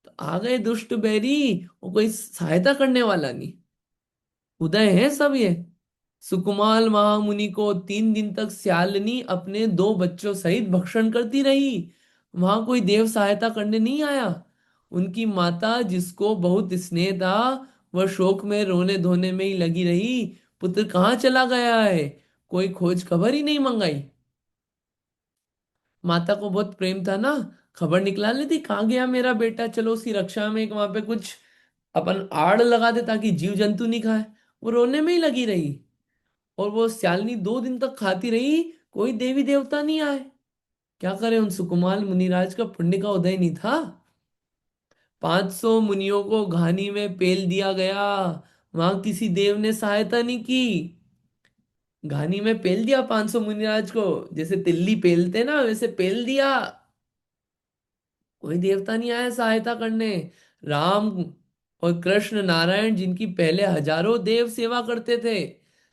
तो आ गए दुष्ट बैरी, और कोई सहायता करने वाला नहीं। उदय है सब ये। सुकुमाल महामुनि को 3 दिन तक स्यालनी अपने 2 बच्चों सहित भक्षण करती रही, वहां कोई देव सहायता करने नहीं आया। उनकी माता जिसको बहुत स्नेह था, वह शोक में रोने धोने में ही लगी रही, पुत्र कहाँ चला गया है, कोई खोज खबर ही नहीं मंगाई। माता को बहुत प्रेम था ना, खबर निकला लेती कहाँ गया मेरा बेटा, चलो उसकी रक्षा में एक वहां पे कुछ अपन आड़ लगा दे ताकि जीव जंतु नहीं खाए। वो रोने में ही लगी रही, और वो स्यालनी 2 दिन तक खाती रही, कोई देवी देवता नहीं आए। क्या करे, उन सुकुमाल मुनिराज का पुण्य का उदय नहीं था। 500 मुनियों को घानी में पेल दिया गया, वहां किसी देव ने सहायता नहीं की। घानी में पेल दिया 500 मुनिराज को, जैसे तिल्ली पेलते ना वैसे पेल दिया, कोई देवता नहीं आया सहायता करने। राम और कृष्ण नारायण जिनकी पहले हजारों देव सेवा करते थे,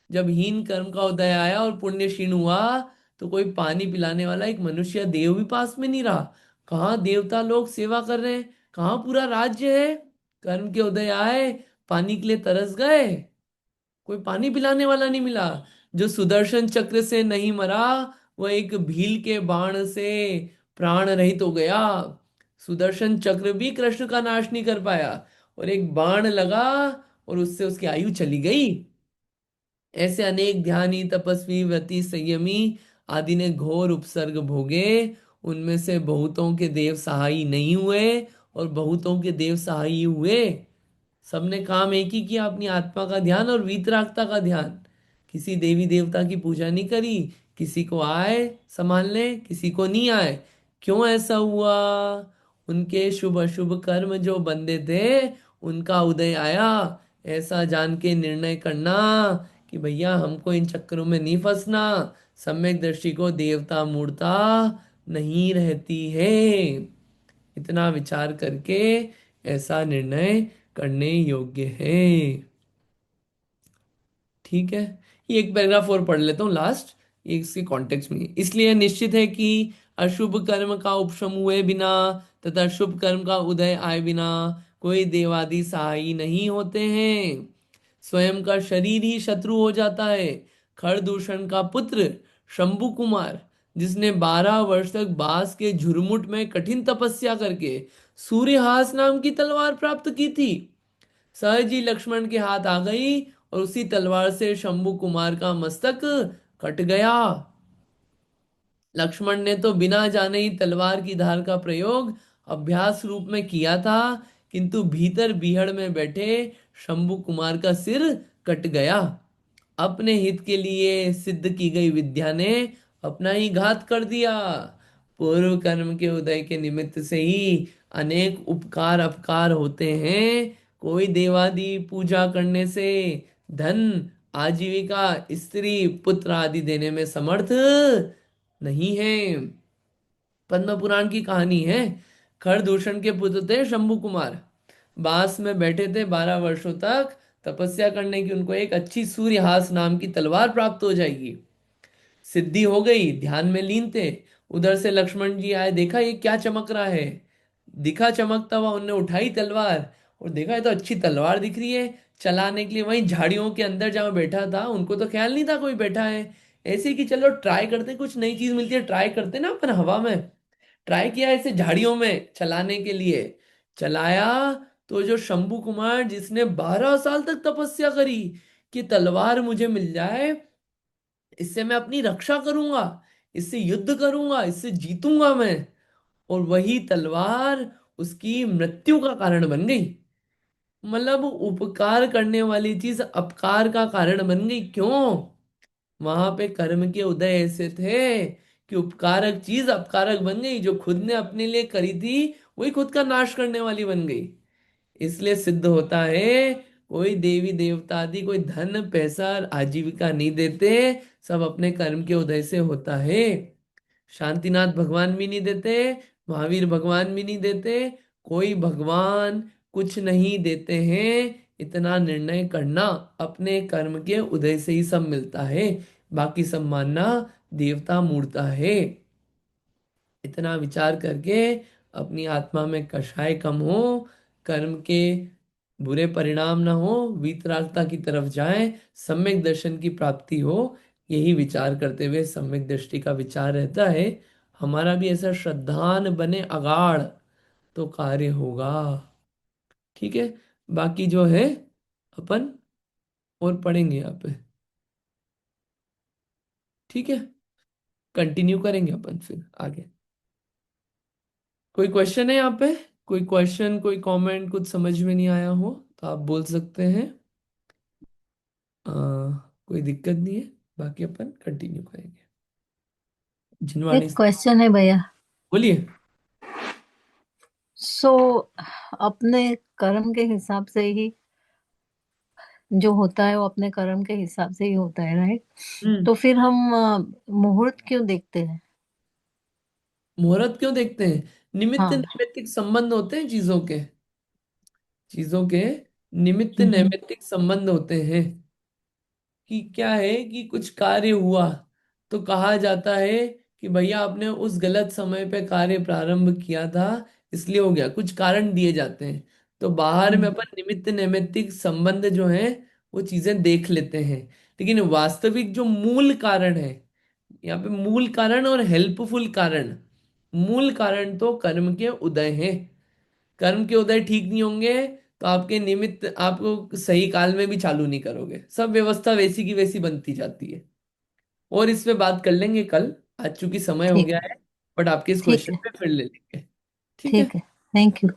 जब हीन कर्म का उदय आया और पुण्य क्षीण हुआ, तो कोई पानी पिलाने वाला एक मनुष्य देव भी पास में नहीं रहा। कहाँ देवता लोग सेवा कर रहे हैं, कहाँ पूरा राज्य है? कर्म के उदय आए, पानी के लिए तरस गए, कोई पानी पिलाने वाला नहीं मिला। जो सुदर्शन चक्र से नहीं मरा, वह एक भील के बाण से प्राण रहित हो गया। सुदर्शन चक्र भी कृष्ण का नाश नहीं कर पाया, और एक बाण लगा और उससे उसकी आयु चली गई। ऐसे अनेक ध्यानी तपस्वी व्रती संयमी आदि ने घोर उपसर्ग भोगे, उनमें से बहुतों के देव सहायी नहीं हुए और बहुतों के देव सहायी हुए। सबने काम एक ही किया, अपनी आत्मा का ध्यान और वीतरागता का ध्यान। किसी देवी देवता की पूजा नहीं करी, किसी को आए संभालने, किसी को नहीं आए। क्यों ऐसा हुआ? उनके शुभ अशुभ कर्म जो बंधे थे, उनका उदय आया। ऐसा जान के निर्णय करना कि भैया हमको इन चक्करों में नहीं फंसना। सम्यक दृष्टि को देवता मूर्ता नहीं रहती है। इतना विचार करके ऐसा निर्णय करने योग्य है। ठीक है, ये एक पैराग्राफ और पढ़ लेता हूँ लास्ट, ये इसके कॉन्टेक्स्ट में। इसलिए निश्चित है कि अशुभ कर्म का उपशम हुए बिना तथा शुभ कर्म का उदय आए बिना कोई देवादि सहायी नहीं होते हैं। स्वयं का शरीर ही शत्रु हो जाता है। खरदूषण का पुत्र शंभु कुमार, जिसने 12 वर्ष तक बांस के झुरमुट में कठिन तपस्या करके सूर्यहास नाम की तलवार प्राप्त की थी, सहज ही लक्ष्मण के हाथ आ गई और उसी तलवार से शंभु कुमार का मस्तक कट गया। लक्ष्मण ने तो बिना जाने ही तलवार की धार का प्रयोग अभ्यास रूप में किया था, किंतु भीतर बीहड़ में बैठे शंभु कुमार का सिर कट गया। अपने हित के लिए सिद्ध की गई विद्या ने अपना ही घात कर दिया। पूर्व कर्म के उदय के निमित्त से ही अनेक उपकार अपकार होते हैं। कोई देवादि पूजा करने से धन, आजीविका, स्त्री, पुत्र आदि देने में समर्थ नहीं है। पद्म पुराण की कहानी है। खरदूषण के पुत्र थे शंभु कुमार। बांस में बैठे थे 12 वर्षों तक। तपस्या करने की उनको एक अच्छी सूर्यहास नाम की तलवार प्राप्त हो जाएगी। सिद्धि हो गई, ध्यान में लीन थे। उधर से लक्ष्मण जी आए, देखा ये क्या चमक रहा है। दिखा चमकता हुआ, उनने उठाई तलवार और देखा ये तो अच्छी तलवार दिख रही है। चलाने के लिए वहीं झाड़ियों के अंदर जहां बैठा था, उनको तो ख्याल नहीं था कोई बैठा है। ऐसे ही कि चलो ट्राई करते हैं, कुछ नई चीज मिलती है ट्राई करते हैं ना अपन हवा में। ट्राई किया ऐसे झाड़ियों में चलाने के लिए। चलाया तो जो शंभू कुमार जिसने 12 साल तक तपस्या करी कि तलवार मुझे मिल जाए, इससे मैं अपनी रक्षा करूंगा, इससे युद्ध करूंगा, इससे जीतूंगा मैं, और वही तलवार उसकी मृत्यु का कारण बन गई। मतलब उपकार करने वाली चीज अपकार का कारण बन गई। क्यों? वहां पे कर्म के उदय ऐसे थे कि उपकारक चीज अपकारक बन गई। जो खुद ने अपने लिए करी थी, वही खुद का नाश करने वाली बन गई। इसलिए सिद्ध होता है, कोई देवी देवता आदि कोई धन पैसा आजीविका नहीं देते। सब अपने कर्म के उदय से होता है। शांतिनाथ भगवान भी नहीं देते, महावीर भगवान भी नहीं देते, कोई भगवान कुछ नहीं देते हैं। इतना निर्णय करना, अपने कर्म के उदय से ही सब मिलता है। बाकी सब मानना देवता मूर्ता है। इतना विचार करके अपनी आत्मा में कषाय कम हो, कर्म के बुरे परिणाम ना हो, वीतरागता की तरफ जाए, सम्यक दर्शन की प्राप्ति हो। यही विचार करते हुए सम्यक दृष्टि का विचार रहता है। हमारा भी ऐसा श्रद्धान बने अगाड़ तो कार्य होगा। ठीक है। बाकी जो है अपन और पढ़ेंगे यहाँ पे। ठीक है, कंटिन्यू करेंगे अपन फिर आगे। कोई क्वेश्चन है यहाँ पे? कोई क्वेश्चन, कोई कमेंट, कुछ समझ में नहीं आया हो तो आप बोल सकते हैं। कोई दिक्कत नहीं है। बाकी अपन कंटिन्यू करेंगे। जिनवाणी, एक क्वेश्चन है भैया। बोलिए। सो अपने कर्म के हिसाब से ही जो होता है वो अपने कर्म के हिसाब से ही होता है, राइट? हम्म। तो फिर हम मुहूर्त क्यों देखते हैं? मुहूर्त क्यों देखते हैं? निमित्त हाँ। नैमित्तिक संबंध होते हैं चीजों के। चीजों के निमित्त हम्म। नैमित्तिक संबंध होते हैं। कि क्या है कि कुछ कार्य हुआ तो कहा जाता है कि भैया आपने उस गलत समय पे कार्य प्रारंभ किया था, इसलिए हो गया। कुछ कारण दिए जाते हैं। तो बाहर में हम्म। अपन निमित्त नैमित्तिक संबंध जो है वो चीजें देख लेते हैं। लेकिन वास्तविक जो मूल कारण है, यहाँ पे मूल कारण और हेल्पफुल कारण, मूल कारण तो कर्म के उदय है। कर्म के उदय ठीक नहीं होंगे तो आपके निमित्त आपको सही काल में भी चालू नहीं करोगे, सब व्यवस्था वैसी की वैसी बनती जाती है। और इस पे बात कर लेंगे कल, आज चूंकि समय हो ठीक गया है। है। बट आपके इस ठीक क्वेश्चन है। पे फिर ले लेंगे। ठीक है। ठीक है। Thank you.